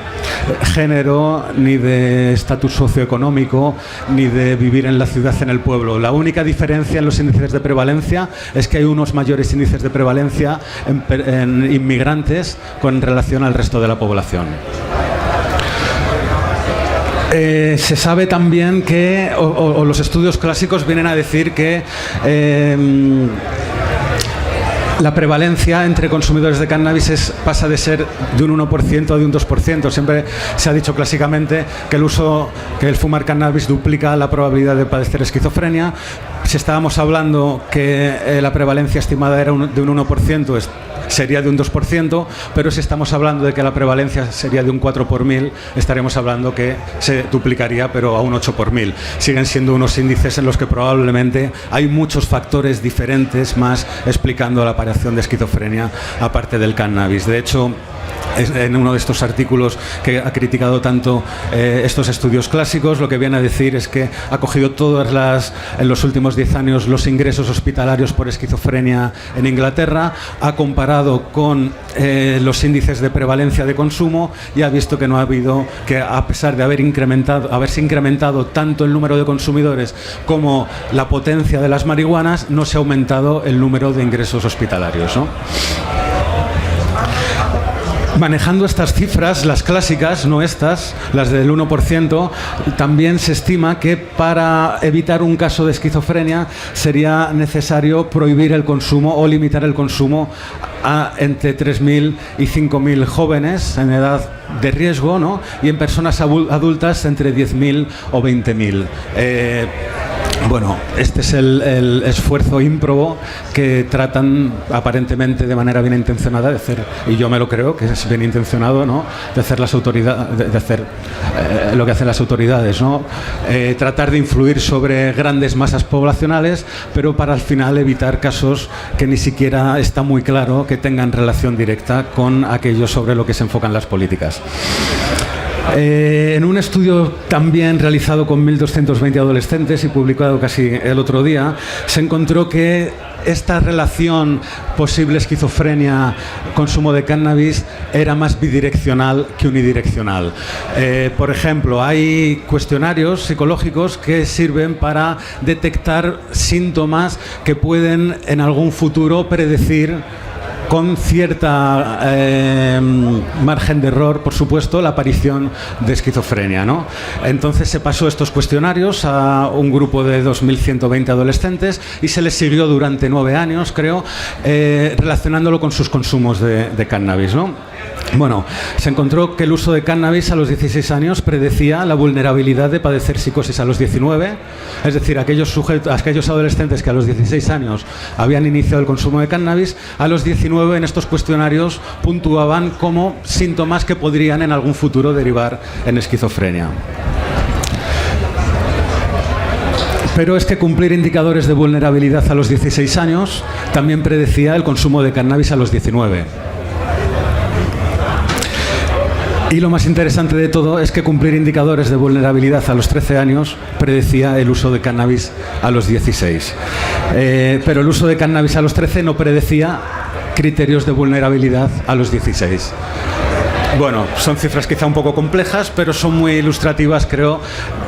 género, ni de estatus socioeconómico, ni de vivir en la ciudad, en el pueblo. La única diferencia en los índices de prevalencia es que hay unos mayores índices de prevalencia en inmigrantes con relación al resto de la población. Se sabe también que, o los estudios clásicos vienen a decir que la prevalencia entre consumidores de cannabis pasa de ser de un 1% a de un 2%. Siempre se ha dicho clásicamente que el fumar cannabis duplica la probabilidad de padecer esquizofrenia. Si estábamos hablando que la prevalencia estimada era de un 1%, sería de un 2%, pero si estamos hablando de que la prevalencia sería de un 4 por 1000, estaremos hablando que se duplicaría, pero a un 8 por 1000. Siguen siendo unos índices en los que probablemente hay muchos factores diferentes más explicando la aparición de esquizofrenia aparte del cannabis. De hecho, en uno de estos artículos que ha criticado tanto estos estudios clásicos, lo que viene a decir es que ha cogido en los últimos 10 años los ingresos hospitalarios por esquizofrenia en Inglaterra, ha comparado con los índices de prevalencia de consumo y ha visto que no ha habido, que a pesar de haberse incrementado tanto el número de consumidores como la potencia de las marihuanas, no se ha aumentado el número de ingresos hospitalarios, ¿no? Manejando estas cifras, las clásicas, no estas, las del 1%, también se estima que para evitar un caso de esquizofrenia sería necesario prohibir el consumo o limitar el consumo a entre 3.000 y 5.000 jóvenes en edad de riesgo, ¿no? Y en personas adultas entre 10.000 o 20.000. Bueno, este es el esfuerzo ímprobo que tratan aparentemente de manera bien intencionada de hacer, y yo me lo creo que es bien intencionado, ¿no? De hacer las autoridades, de hacer lo que hacen las autoridades, ¿no? Tratar de influir sobre grandes masas poblacionales, pero para al final evitar casos que ni siquiera está muy claro que tengan relación directa con aquello sobre lo que se enfocan las políticas. En un estudio también realizado con 1.220 adolescentes y publicado casi el otro día, se encontró que esta relación posible esquizofrenia consumo de cannabis era más bidireccional que unidireccional. Por ejemplo, hay cuestionarios psicológicos que sirven para detectar síntomas que pueden en algún futuro predecir con cierta margen de error, por supuesto, la aparición de esquizofrenia, ¿no? Entonces se pasó estos cuestionarios a un grupo de 2.120 adolescentes y se les siguió durante 9 años, creo, relacionándolo con sus consumos de cannabis, ¿no? Bueno, se encontró que el uso de cannabis a los 16 años predecía la vulnerabilidad de padecer psicosis a los 19, es decir, aquellos adolescentes que a los 16 años habían iniciado el consumo de cannabis, a los 19 en estos cuestionarios puntuaban como síntomas que podrían en algún futuro derivar en esquizofrenia. Pero es que cumplir indicadores de vulnerabilidad a los 16 años también predecía el consumo de cannabis a los 19. Y lo más interesante de todo es que cumplir indicadores de vulnerabilidad a los 13 años predecía el uso de cannabis a los 16. Pero el uso de cannabis a los 13 no predecía criterios de vulnerabilidad a los 16. Bueno, son cifras quizá un poco complejas, pero son muy ilustrativas, creo,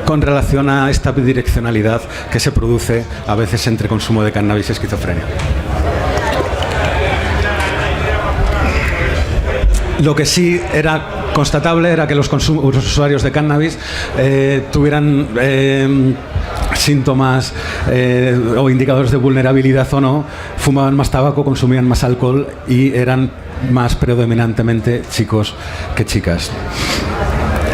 con relación a esta bidireccionalidad que se produce a veces entre consumo de cannabis y esquizofrenia. Lo que sí era constatable era que los usuarios de cannabis tuvieran síntomas o indicadores de vulnerabilidad o no, fumaban más tabaco, consumían más alcohol y eran más predominantemente chicos que chicas.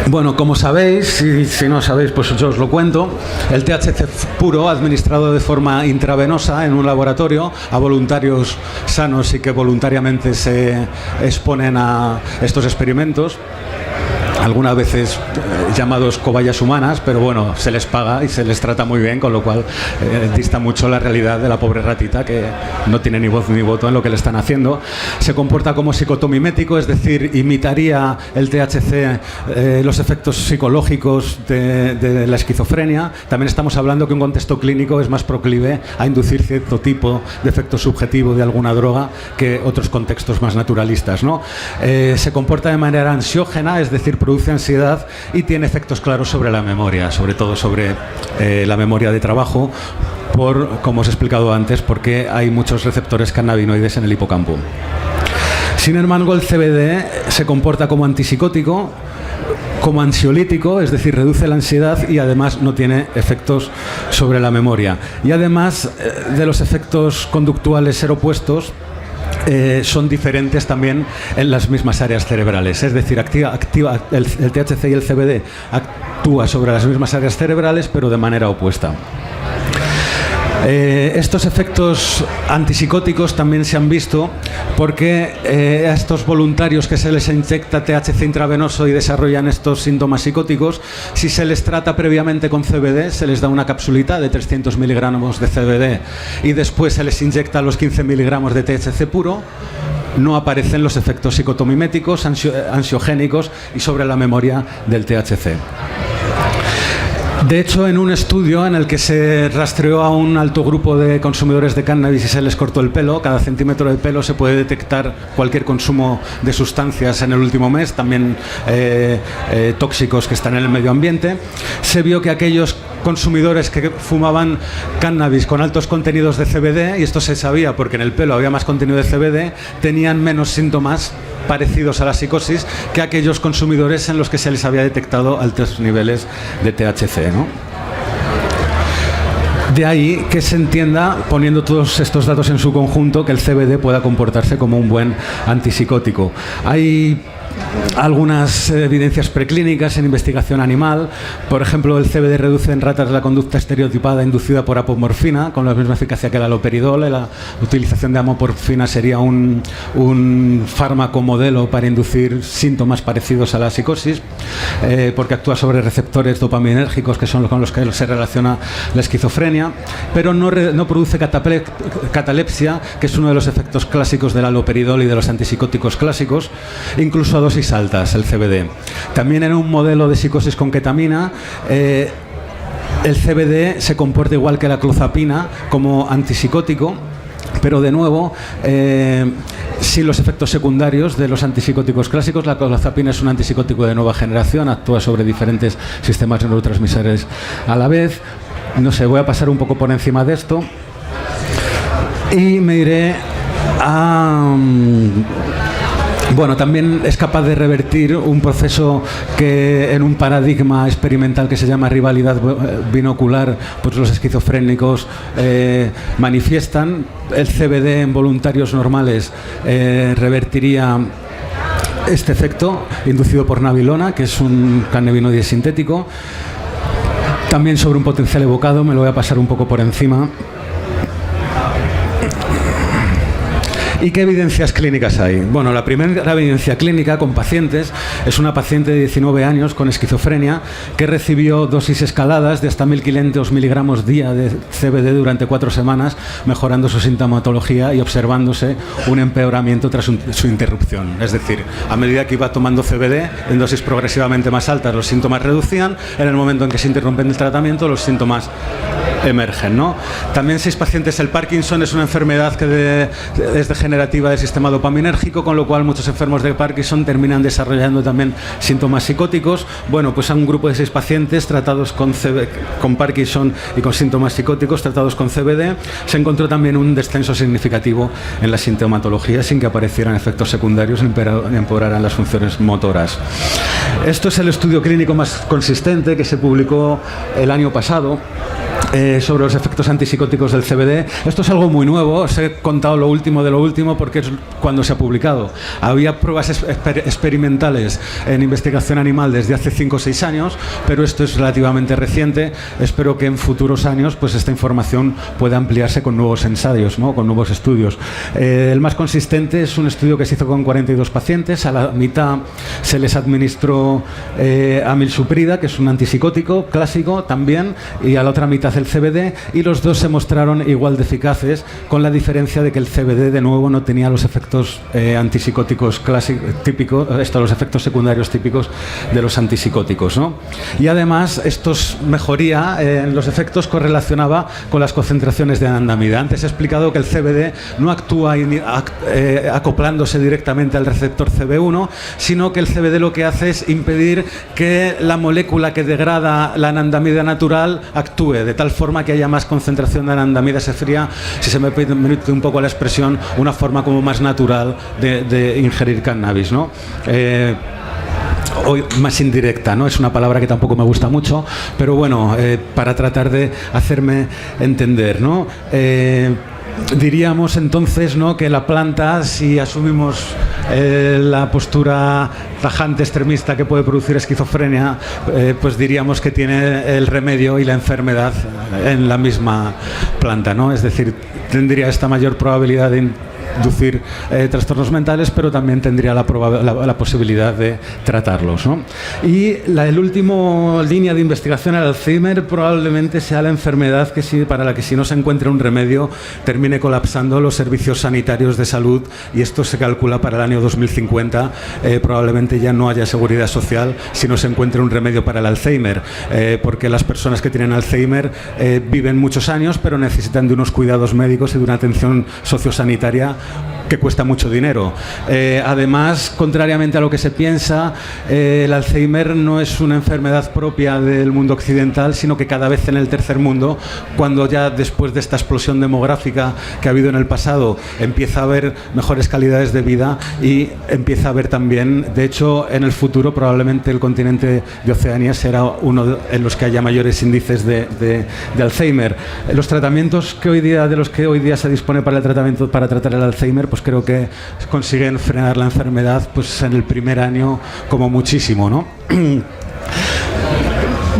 Bueno, como sabéis, y si no sabéis, pues yo os lo cuento, el THC puro, administrado de forma intravenosa en un laboratorio a voluntarios sanos y que voluntariamente se exponen a estos experimentos, algunas veces llamados cobayas humanas, pero bueno, se les paga y se les trata muy bien, con lo cual dista mucho la realidad de la pobre ratita, que no tiene ni voz ni voto en lo que le están haciendo. Se comporta como psicotomimético, es decir, imitaría el THC los efectos psicológicos de la esquizofrenia. También estamos hablando que un contexto clínico es más proclive a inducir cierto tipo de efecto subjetivo de alguna droga que otros contextos más naturalistas, ¿no? Se comporta de manera ansiógena, es decir, produce ansiedad y tiene efectos claros sobre la memoria, sobre todo sobre la memoria de trabajo, como os he explicado antes, porque hay muchos receptores cannabinoides en el hipocampo. Sin embargo, el CBD se comporta como antipsicótico, como ansiolítico, es decir, reduce la ansiedad y además no tiene efectos sobre la memoria. Y además de los efectos conductuales ser opuestos, son diferentes también en las mismas áreas cerebrales, es decir, el THC y el CBD actúa sobre las mismas áreas cerebrales, pero de manera opuesta. Estos efectos antipsicóticos también se han visto porque a estos voluntarios que se les inyecta THC intravenoso y desarrollan estos síntomas psicóticos, si se les trata previamente con CBD, se les da una capsulita de 300 miligramos de CBD y después se les inyecta los 15 miligramos de THC puro, no aparecen los efectos psicotomiméticos, ansiogénicos y sobre la memoria del THC. De hecho, en un estudio en el que se rastreó a un alto grupo de consumidores de cannabis y se les cortó el pelo, cada centímetro de pelo se puede detectar cualquier consumo de sustancias en el último mes, también tóxicos que están en el medio ambiente. Se vio que aquellos consumidores que fumaban cannabis con altos contenidos de CBD, y esto se sabía porque en el pelo había más contenido de CBD, tenían menos síntomas parecidos a la psicosis que aquellos consumidores en los que se les había detectado altos niveles de THC, ¿no? De ahí que se entienda, poniendo todos estos datos en su conjunto, que el CBD pueda comportarse como un buen antipsicótico. Hay algunas evidencias preclínicas en investigación animal. Por ejemplo, el CBD reduce en ratas la conducta estereotipada inducida por apomorfina, con la misma eficacia que el haloperidol. La utilización de apomorfina sería un fármaco modelo para inducir síntomas parecidos a la psicosis, porque actúa sobre receptores dopaminérgicos, que son con los que se relaciona la esquizofrenia, pero no produce catalepsia, que es uno de los efectos clásicos del haloperidol y de los antipsicóticos clásicos, incluso a dosis altas, el CBD. También en un modelo de psicosis con ketamina, el CBD se comporta igual que la clozapina como antipsicótico, pero de nuevo sin los efectos secundarios de los antipsicóticos clásicos. La clozapina es un antipsicótico de nueva generación, actúa sobre diferentes sistemas neurotransmisores a la vez. No sé, voy a pasar un poco por encima de esto y me iré a... Bueno, también es capaz de revertir un proceso que en un paradigma experimental que se llama rivalidad binocular, pues los esquizofrénicos manifiestan. El CBD en voluntarios normales revertiría este efecto inducido por nabilona, que es un cannabinoide sintético. También sobre un potencial evocado, me lo voy a pasar un poco por encima. ¿Y qué evidencias clínicas hay? Bueno, la primera evidencia clínica con pacientes es una paciente de 19 años con esquizofrenia que recibió dosis escaladas de hasta 1.500 miligramos día de CBD durante 4 semanas, mejorando su sintomatología y observándose un empeoramiento tras su interrupción. Es decir, a medida que iba tomando CBD en dosis progresivamente más altas, los síntomas reducían. En el momento en que se interrumpe el tratamiento, los síntomas emergen, ¿no? También 6 pacientes. El Parkinson es una enfermedad que es degenerativa del sistema dopaminérgico, con lo cual muchos enfermos de Parkinson terminan desarrollando también síntomas psicóticos. Bueno, pues a un grupo de 6 pacientes tratados con Parkinson y con síntomas psicóticos tratados con CBD, se encontró también un descenso significativo en la sintomatología sin que aparecieran efectos secundarios ni empeoraran las funciones motoras. Esto es el estudio clínico más consistente que se publicó el año pasado. sobre los efectos antipsicóticos del CBD. Esto es algo muy nuevo, os he contado lo último de lo último porque es cuando se ha publicado. Había pruebas experimentales en investigación animal desde hace 5 o 6 años, pero esto es relativamente reciente. Espero que en futuros años pues esta información pueda ampliarse con nuevos ensayos, ¿no? Con nuevos estudios. El más consistente es un estudio que se hizo con 42 pacientes. A la mitad se les administró amilsuprida, que es un antipsicótico clásico también, y a la otra mitad el CBD, y los dos se mostraron igual de eficaces, con la diferencia de que el CBD de nuevo no tenía los efectos antipsicóticos típicos, los efectos secundarios típicos de los antipsicóticos, ¿no? Y además estos mejoría en los efectos correlacionaba con las concentraciones de anandamida. Antes he explicado que el CBD no actúa acoplándose directamente al receptor CB1, sino que el CBD lo que hace es impedir que la molécula que degrada la anandamida natural actúe, de tal forma que haya más concentración de anandamida. Se fría, si se me permite un poco la expresión, una forma como más natural de ingerir cannabis, ¿no? Hoy más indirecta, ¿no? Es una palabra que tampoco me gusta mucho, pero bueno, para tratar de hacerme entender, ¿no? Diríamos entonces, ¿no?, que la planta, si asumimos la postura tajante extremista que puede producir esquizofrenia, pues diríamos que tiene el remedio y la enfermedad en la misma planta, ¿no? Es decir, tendría esta mayor probabilidad de inducir trastornos mentales, pero también tendría la posibilidad de tratarlos, ¿no? Y el último línea de investigación, el Alzheimer, probablemente sea la enfermedad para la que, si no se encuentra un remedio, termine colapsando los servicios sanitarios de salud, y esto se calcula para el año 2050. Probablemente ya no haya seguridad social si no se encuentra un remedio para el Alzheimer, porque las personas que tienen Alzheimer viven muchos años, pero necesitan de unos cuidados médicos y de una atención sociosanitaria que cuesta mucho dinero. Además, contrariamente a lo que se piensa, el Alzheimer no es una enfermedad propia del mundo occidental, sino que cada vez en el tercer mundo, cuando ya después de esta explosión demográfica que ha habido en el pasado, empieza a haber mejores calidades de vida y empieza a haber también, de hecho, en el futuro probablemente el continente de Oceanía será uno en los que haya mayores índices de Alzheimer. Los tratamientos de los que hoy día se dispone para tratar el Alzheimer, pues creo que consiguen frenar la enfermedad pues en el primer año como muchísimo, ¿no?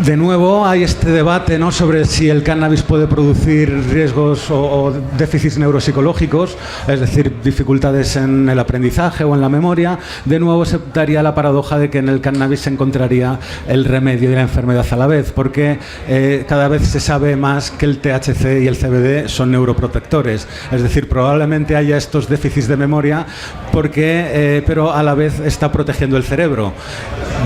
De nuevo hay este debate, ¿no?, sobre si el cannabis puede producir riesgos o déficits neuropsicológicos, es decir, dificultades en el aprendizaje o en la memoria. De nuevo se daría la paradoja de que en el cannabis se encontraría el remedio y la enfermedad a la vez, porque cada vez se sabe más que el THC y el CBD son neuroprotectores, es decir, probablemente haya estos déficits de memoria pero a la vez está protegiendo el cerebro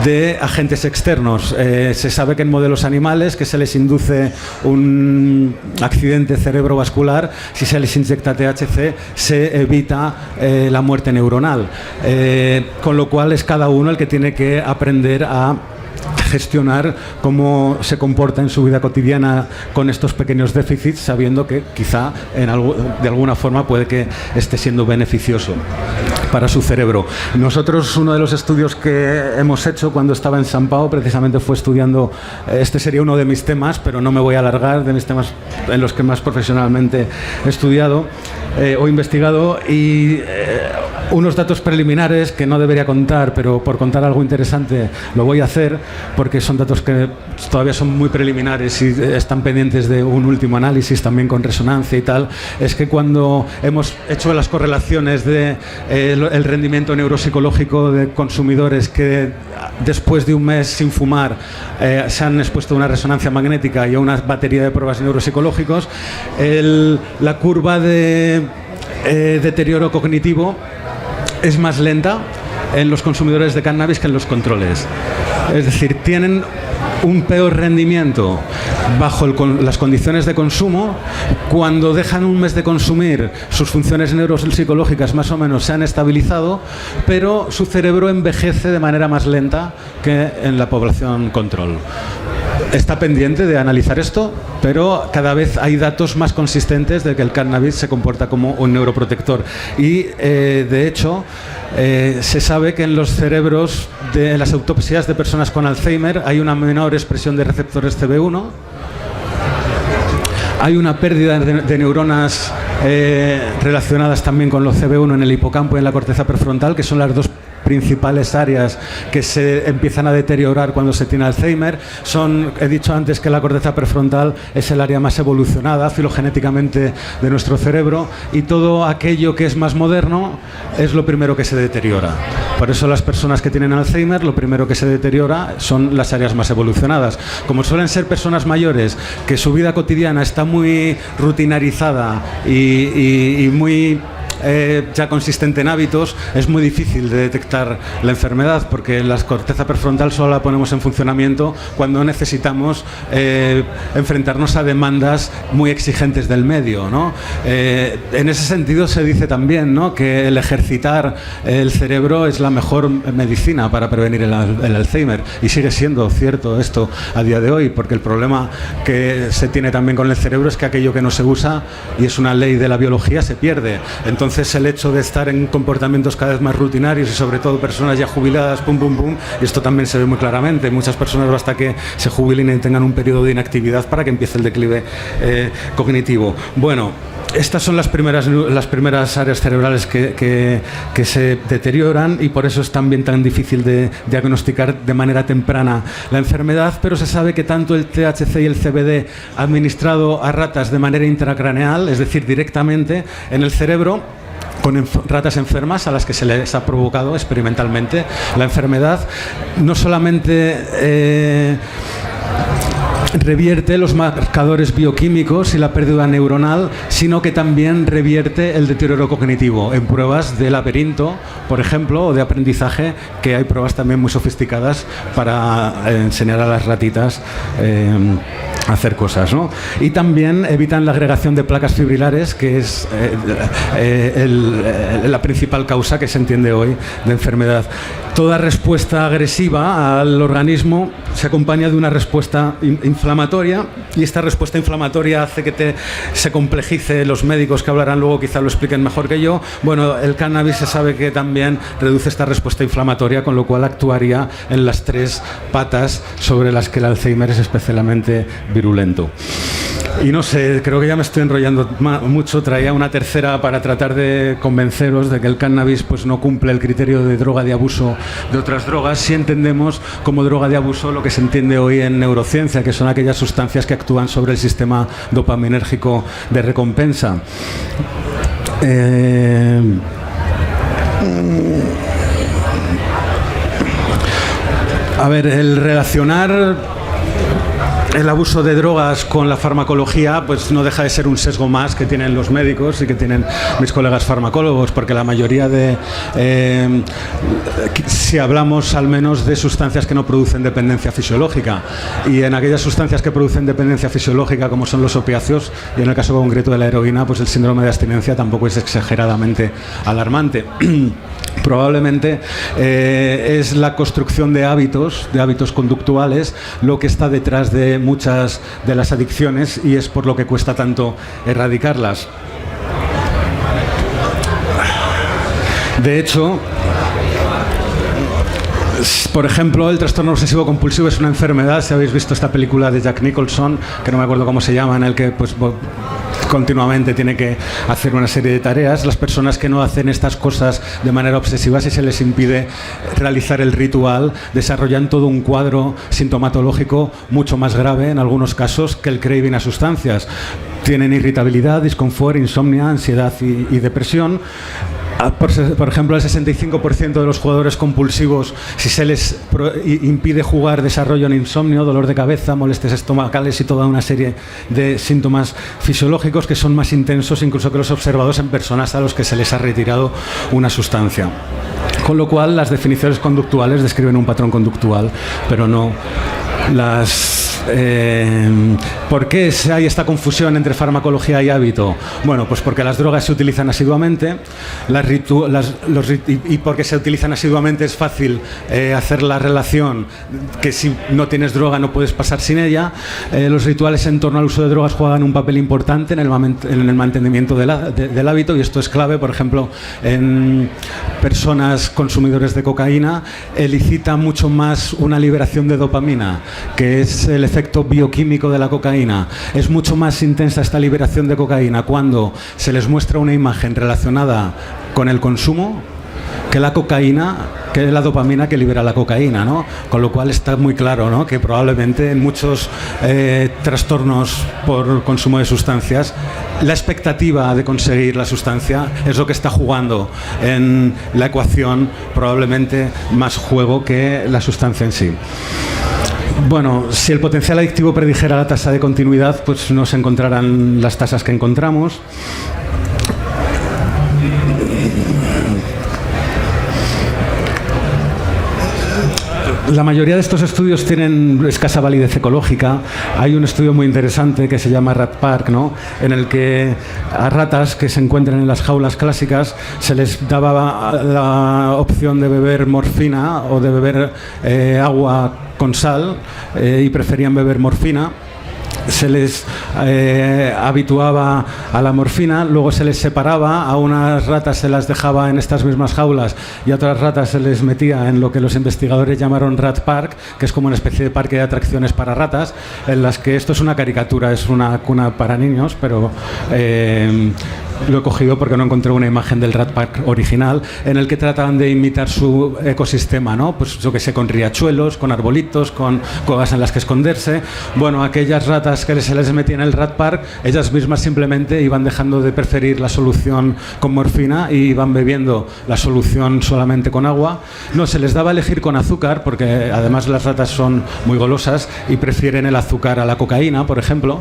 de agentes externos. Se sabe que en modelos animales que se les induce un accidente cerebrovascular, si se les inyecta THC se evita la muerte neuronal, con lo cual es cada uno el que tiene que aprender a gestionar cómo se comporta en su vida cotidiana con estos pequeños déficits, sabiendo que quizá de alguna forma puede que esté siendo beneficioso para su cerebro. Nosotros, uno de los estudios que hemos hecho cuando estaba en San Pau, precisamente fue estudiando, este sería uno de mis temas, pero no me voy a alargar, de mis temas en los que más profesionalmente he estudiado o investigado, y unos datos preliminares que no debería contar, pero por contar algo interesante lo voy a hacer, porque son datos que todavía son muy preliminares y están pendientes de un último análisis también con resonancia y tal. Es que cuando hemos hecho las correlaciones de el rendimiento neuropsicológico de consumidores que después de un mes sin fumar se han expuesto a una resonancia magnética y a una batería de pruebas neuropsicológicos, la curva de deterioro cognitivo es más lenta en los consumidores de cannabis que en los controles. Es decir, tienen un peor rendimiento bajo las condiciones de consumo. Cuando dejan un mes de consumir, sus funciones neuropsicológicas más o menos se han estabilizado, pero su cerebro envejece de manera más lenta que en la población control. Está pendiente de analizar esto, pero cada vez hay datos más consistentes de que el cannabis se comporta como un neuroprotector. Y, de hecho, se sabe que en los cerebros de las autopsias de personas con Alzheimer hay una menor expresión de receptores CB1 Hay una pérdida de neuronas relacionadas también con los CB1 en el hipocampo y en la corteza prefrontal, que son las dos principales áreas que se empiezan a deteriorar cuando se tiene Alzheimer. He dicho antes que la corteza prefrontal es el área más evolucionada filogenéticamente de nuestro cerebro, y todo aquello que es más moderno es lo primero que se deteriora. Por eso las personas que tienen Alzheimer, lo primero que se deteriora son las áreas más evolucionadas. Como suelen ser personas mayores, que su vida cotidiana está muy rutinarizada y muy ya consistente en hábitos, es muy difícil de detectar la enfermedad, porque la corteza prefrontal solo la ponemos en funcionamiento cuando necesitamos enfrentarnos a demandas muy exigentes del medio, ¿no? En ese sentido se dice también, ¿no?, que el ejercitar el cerebro es la mejor medicina para prevenir el Alzheimer, y sigue siendo cierto esto a día de hoy, porque el problema que se tiene también con el cerebro es que aquello que no se usa, y es una ley de la biología, se pierde. Entonces el hecho de estar en comportamientos cada vez más rutinarios, y sobre todo personas ya jubiladas, y esto también se ve muy claramente. Muchas personas basta que se jubilen y tengan un periodo de inactividad para que empiece el declive cognitivo. Bueno, estas son las primeras áreas cerebrales que se deterioran, y por eso es también tan difícil de diagnosticar de manera temprana la enfermedad, pero se sabe que tanto el THC y el CBD administrado a ratas de manera intracraneal, es decir, directamente en el cerebro, con ratas enfermas a las que se les ha provocado experimentalmente la enfermedad, no solamente revierte los marcadores bioquímicos y la pérdida neuronal, sino que también revierte el deterioro cognitivo en pruebas de laberinto, por ejemplo, o de aprendizaje, que hay pruebas también muy sofisticadas para enseñar a las ratitas a hacer cosas, ¿no? Y también evitan la agregación de placas fibrilares, que es la principal causa que se entiende hoy de enfermedad. Toda respuesta agresiva al organismo se acompaña de una respuesta inflamatoria, y esta respuesta inflamatoria hace que se complejice. Los médicos que hablarán luego quizá lo expliquen mejor que yo. Bueno, el cannabis se sabe que también reduce esta respuesta inflamatoria, con lo cual actuaría en las tres patas sobre las que el Alzheimer es especialmente virulento. Y no sé, creo que ya me estoy enrollando mucho. Traía una tercera para tratar de convenceros de que el cannabis pues no cumple el criterio de droga de abuso de otras drogas, si entendemos como droga de abuso lo que se entiende hoy en neurociencia, que son aquellas sustancias que actúan sobre el sistema dopaminérgico de recompensa. A ver, el relacionar el abuso de drogas con la farmacología pues no deja de ser un sesgo más que tienen los médicos y que tienen mis colegas farmacólogos, porque la mayoría de si hablamos al menos de sustancias que no producen dependencia fisiológica, y en aquellas sustancias que producen dependencia fisiológica, como son los opiáceos y en el caso concreto de la heroína, pues el síndrome de abstinencia tampoco es exageradamente alarmante. Probablemente es la construcción de hábitos conductuales lo que está detrás de muchas de las adicciones, y es por lo que cuesta tanto erradicarlas. De hecho, por ejemplo, el trastorno obsesivo compulsivo es una enfermedad. Si habéis visto esta película de Jack Nicholson, que no me acuerdo cómo se llama, en el que pues continuamente tiene que hacer una serie de tareas, las personas que no hacen estas cosas de manera obsesiva, si se les impide realizar el ritual, desarrollan todo un cuadro sintomatológico mucho más grave en algunos casos que el craving a sustancias. Tienen irritabilidad, disconfort, insomnio, ansiedad y depresión. Por ejemplo, el 65% de los jugadores compulsivos, si se les impide jugar, desarrollan insomnio, dolor de cabeza, molestias estomacales y toda una serie de síntomas fisiológicos que son más intensos incluso que los observados en personas a los que se les ha retirado una sustancia. Con lo cual, las definiciones conductuales describen un patrón conductual, pero no las... ¿Por qué hay esta confusión entre farmacología y hábito? Bueno, pues porque las drogas se utilizan asiduamente, y porque se utilizan asiduamente es fácil hacer la relación que si no tienes droga no puedes pasar sin ella. Los rituales en torno al uso de drogas juegan un papel importante en el mantenimiento del hábito, y esto es clave. Por ejemplo, en personas consumidores de cocaína elicita mucho más una liberación de dopamina, que es el efecto efecto bioquímico de la cocaína. Es mucho más intensa esta liberación de cocaína cuando se les muestra una imagen relacionada con el consumo que la cocaína, que es la dopamina que libera la cocaína, ¿no? Con lo cual está muy claro, ¿no?, que probablemente en muchos trastornos por consumo de sustancias la expectativa de conseguir la sustancia es lo que está jugando en la ecuación, probablemente más juego que la sustancia en sí. Bueno, si el potencial adictivo predijera la tasa de continuidad, pues no se encontrarán las tasas que encontramos. La mayoría de estos estudios tienen escasa validez ecológica. Hay un estudio muy interesante que se llama Rat Park, ¿no?, en el que a ratas que se encuentran en las jaulas clásicas se les daba la opción de beber morfina o de beber agua con sal y preferían beber morfina. Se les habituaba a la morfina, luego se les separaba, a unas ratas se las dejaba en estas mismas jaulas y a otras ratas se les metía en lo que los investigadores llamaron Rat Park, que es como una especie de parque de atracciones para ratas, en las que esto es una caricatura, es una cuna para niños, pero lo he cogido porque no encontré una imagen del Rat Park original, en el que trataban de imitar su ecosistema, ¿no? Pues yo que sé, con riachuelos, con arbolitos, con cuevas en las que esconderse. Bueno, aquellas ratas que se les metía en el Rat Park, ellas mismas simplemente iban dejando de preferir la solución con morfina y iban bebiendo la solución solamente con agua. No, se les daba a elegir con azúcar, porque además las ratas son muy golosas y prefieren el azúcar a la cocaína, por ejemplo.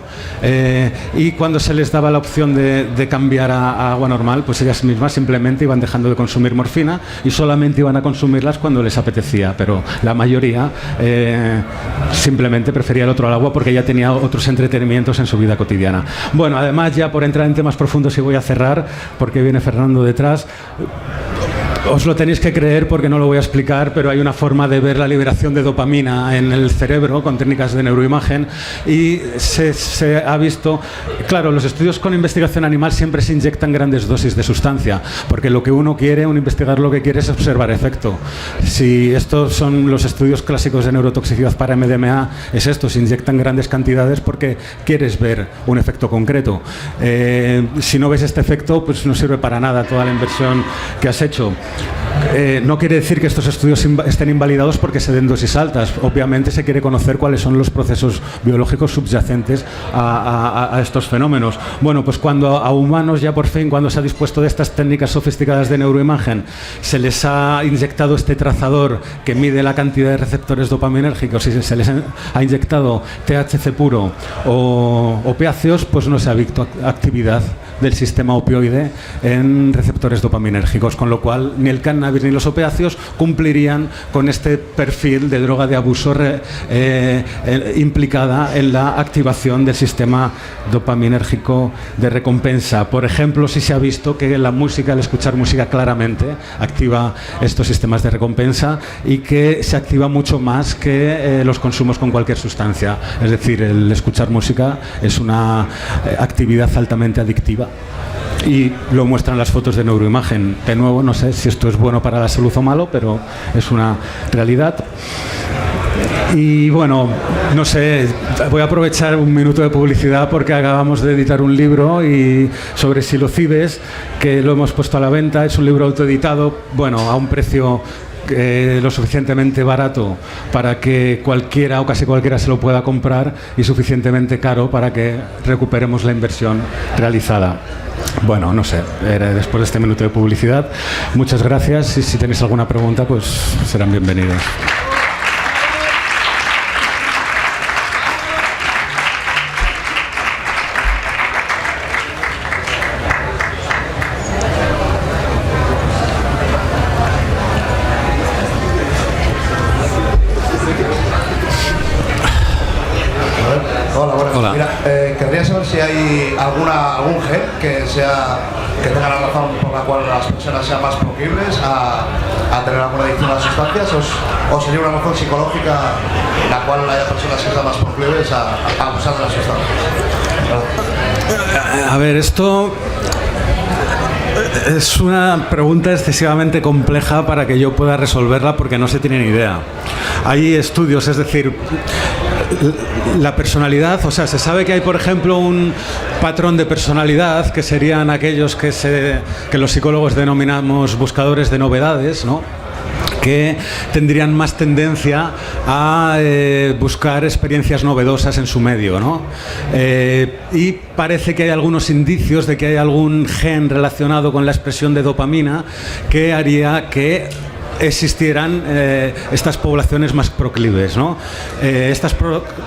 Y cuando se les daba la opción de cambiar a agua normal, pues ellas mismas simplemente iban dejando de consumir morfina y solamente iban a consumirlas cuando les apetecía, pero la mayoría simplemente prefería el otro al agua porque ya tenía otros entretenimientos en su vida cotidiana. Bueno, además, ya por entrar en temas profundos, y voy a cerrar porque viene Fernando detrás, os lo tenéis que creer porque no lo voy a explicar, pero hay una forma de ver la liberación de dopamina en el cerebro con técnicas de neuroimagen y se ha visto, claro, los estudios con investigación animal siempre se inyectan grandes dosis de sustancia, porque lo que uno quiere, un investigador lo que quiere es observar efecto. Si estos son los estudios clásicos de neurotoxicidad para MDMA, es esto, se inyectan grandes cantidades porque quieres ver un efecto concreto. Si no ves este efecto, pues no sirve para nada toda la inversión que has hecho. No quiere decir que estos estudios estén invalidados porque se den dosis altas. Obviamente se quiere conocer cuáles son los procesos biológicos subyacentes a estos fenómenos. Bueno, pues cuando a humanos ya por fin, cuando se ha dispuesto de estas técnicas sofisticadas de neuroimagen, se les ha inyectado este trazador que mide la cantidad de receptores dopaminérgicos y se les ha inyectado THC puro o opiáceos, pues no se ha visto actividad del sistema opioide en receptores dopaminérgicos, con lo cual ni el cannabis ni los opiáceos cumplirían con este perfil de droga de abuso implicada en la activación del sistema dopaminérgico de recompensa. Por ejemplo, sí se ha visto que la música, al escuchar música, claramente activa estos sistemas de recompensa y que se activa mucho más que los consumos con cualquier sustancia. Es decir, el escuchar música es una actividad altamente adictiva. Y lo muestran las fotos de neuroimagen. De nuevo, no sé si esto es bueno para la salud o malo, pero es una realidad. Y bueno, no sé, voy a aprovechar un minuto de publicidad porque acabamos de editar un libro sobre psilocibes, que lo hemos puesto a la venta. Es un libro autoeditado, bueno, a un precio lo suficientemente barato para que cualquiera o casi cualquiera se lo pueda comprar y suficientemente caro para que recuperemos la inversión realizada. Bueno, no sé, después de este minuto de publicidad, muchas gracias y si tenéis alguna pregunta, pues serán bienvenidos. Hola. Mira, querría saber si hay algún gen que tenga la razón por la cual las personas sean más proclives a tener alguna adicción a las sustancias, o sería una razón psicológica la cual haya personas que sean más proclives a abusar de las sustancias. A ver, esto es una pregunta excesivamente compleja para que yo pueda resolverla porque no se tiene ni idea. Hay estudios, es decir, la personalidad, o sea, se sabe que hay, por ejemplo, un patrón de personalidad que serían aquellos que los psicólogos denominamos buscadores de novedades, ¿no? Que tendrían más tendencia a buscar experiencias novedosas en su medio, ¿no? Y parece que hay algunos indicios de que hay algún gen relacionado con la expresión de dopamina que haría que existieran estas poblaciones más proclives, ¿no? Estas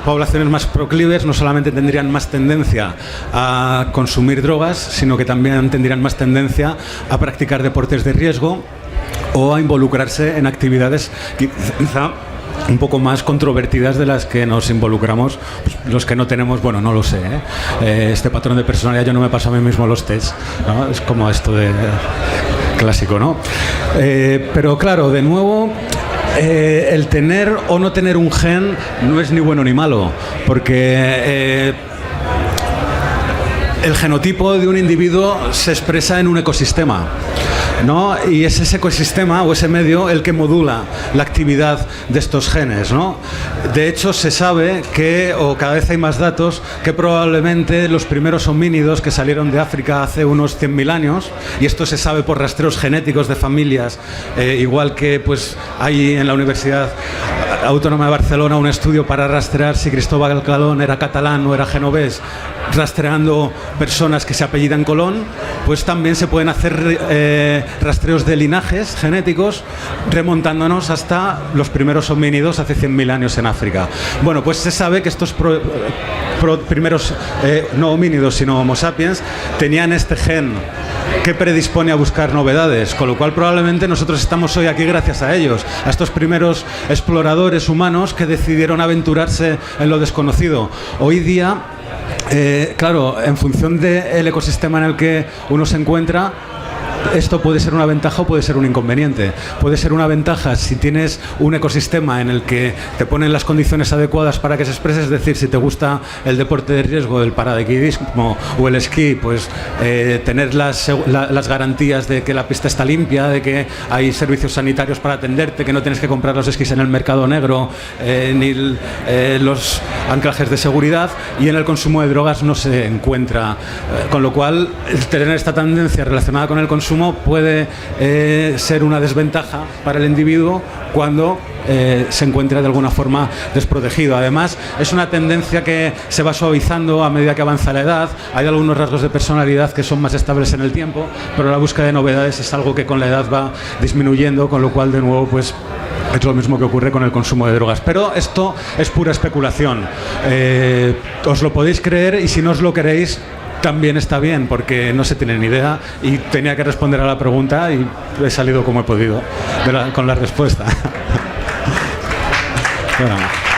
poblaciones más proclives no solamente tendrían más tendencia a consumir drogas, sino que también tendrían más tendencia a practicar deportes de riesgo o a involucrarse en actividades quizá un poco más controvertidas de las que nos involucramos pues, los que no tenemos, bueno, no lo sé, este patrón de personalidad. Yo no me paso a mí mismo los tests, ¿no? Es como esto de clásico, ¿no? Pero claro, de nuevo, el tener o no tener un gen no es ni bueno ni malo, porque el genotipo de un individuo se expresa en un ecosistema, ¿no? Y es ese ecosistema o ese medio el que modula la actividad de estos genes, ¿no? De hecho, se sabe que, o cada vez hay más datos, que probablemente los primeros homínidos que salieron de África hace unos 100.000 años, y esto se sabe por rastreos genéticos de familias, igual que pues hay en la Universidad Autónoma de Barcelona un estudio para rastrear si Cristóbal Colón era catalán o era genovés, rastreando personas que se apellidan Colón, pues también se pueden hacer rastreos de linajes genéticos remontándonos hasta los primeros homínidos hace 100.000 años en África. Bueno, pues se sabe que estos primeros no homínidos sino Homo sapiens tenían este gen que predispone a buscar novedades, con lo cual probablemente nosotros estamos hoy aquí gracias a ellos, a estos primeros exploradores humanos que decidieron aventurarse en lo desconocido. Hoy día, claro, en función del ecosistema en el que uno se encuentra, esto puede ser una ventaja o puede ser un inconveniente. Puede ser una ventaja si tienes un ecosistema en el que te ponen las condiciones adecuadas para que se exprese, es decir, si te gusta el deporte de riesgo, el paracaidismo o el esquí, pues tener las garantías de que la pista está limpia, de que hay servicios sanitarios para atenderte, que no tienes que comprar los esquís en el mercado negro, ni los anclajes de seguridad, y en el consumo de drogas no se encuentra. Con lo cual, tener esta tendencia relacionada con el consumo puede ser una desventaja para el individuo cuando se encuentra de alguna forma desprotegido. Además, es una tendencia que se va suavizando a medida que avanza la edad. Hay algunos rasgos de personalidad que son más estables en el tiempo, pero la búsqueda de novedades es algo que con la edad va disminuyendo, con lo cual, de nuevo, pues es lo mismo que ocurre con el consumo de drogas. Pero esto es pura especulación. Os lo podéis creer, y si no os lo queréis, también está bien, porque no se tiene ni idea y tenía que responder a la pregunta y he salido como he podido con la respuesta. Bueno.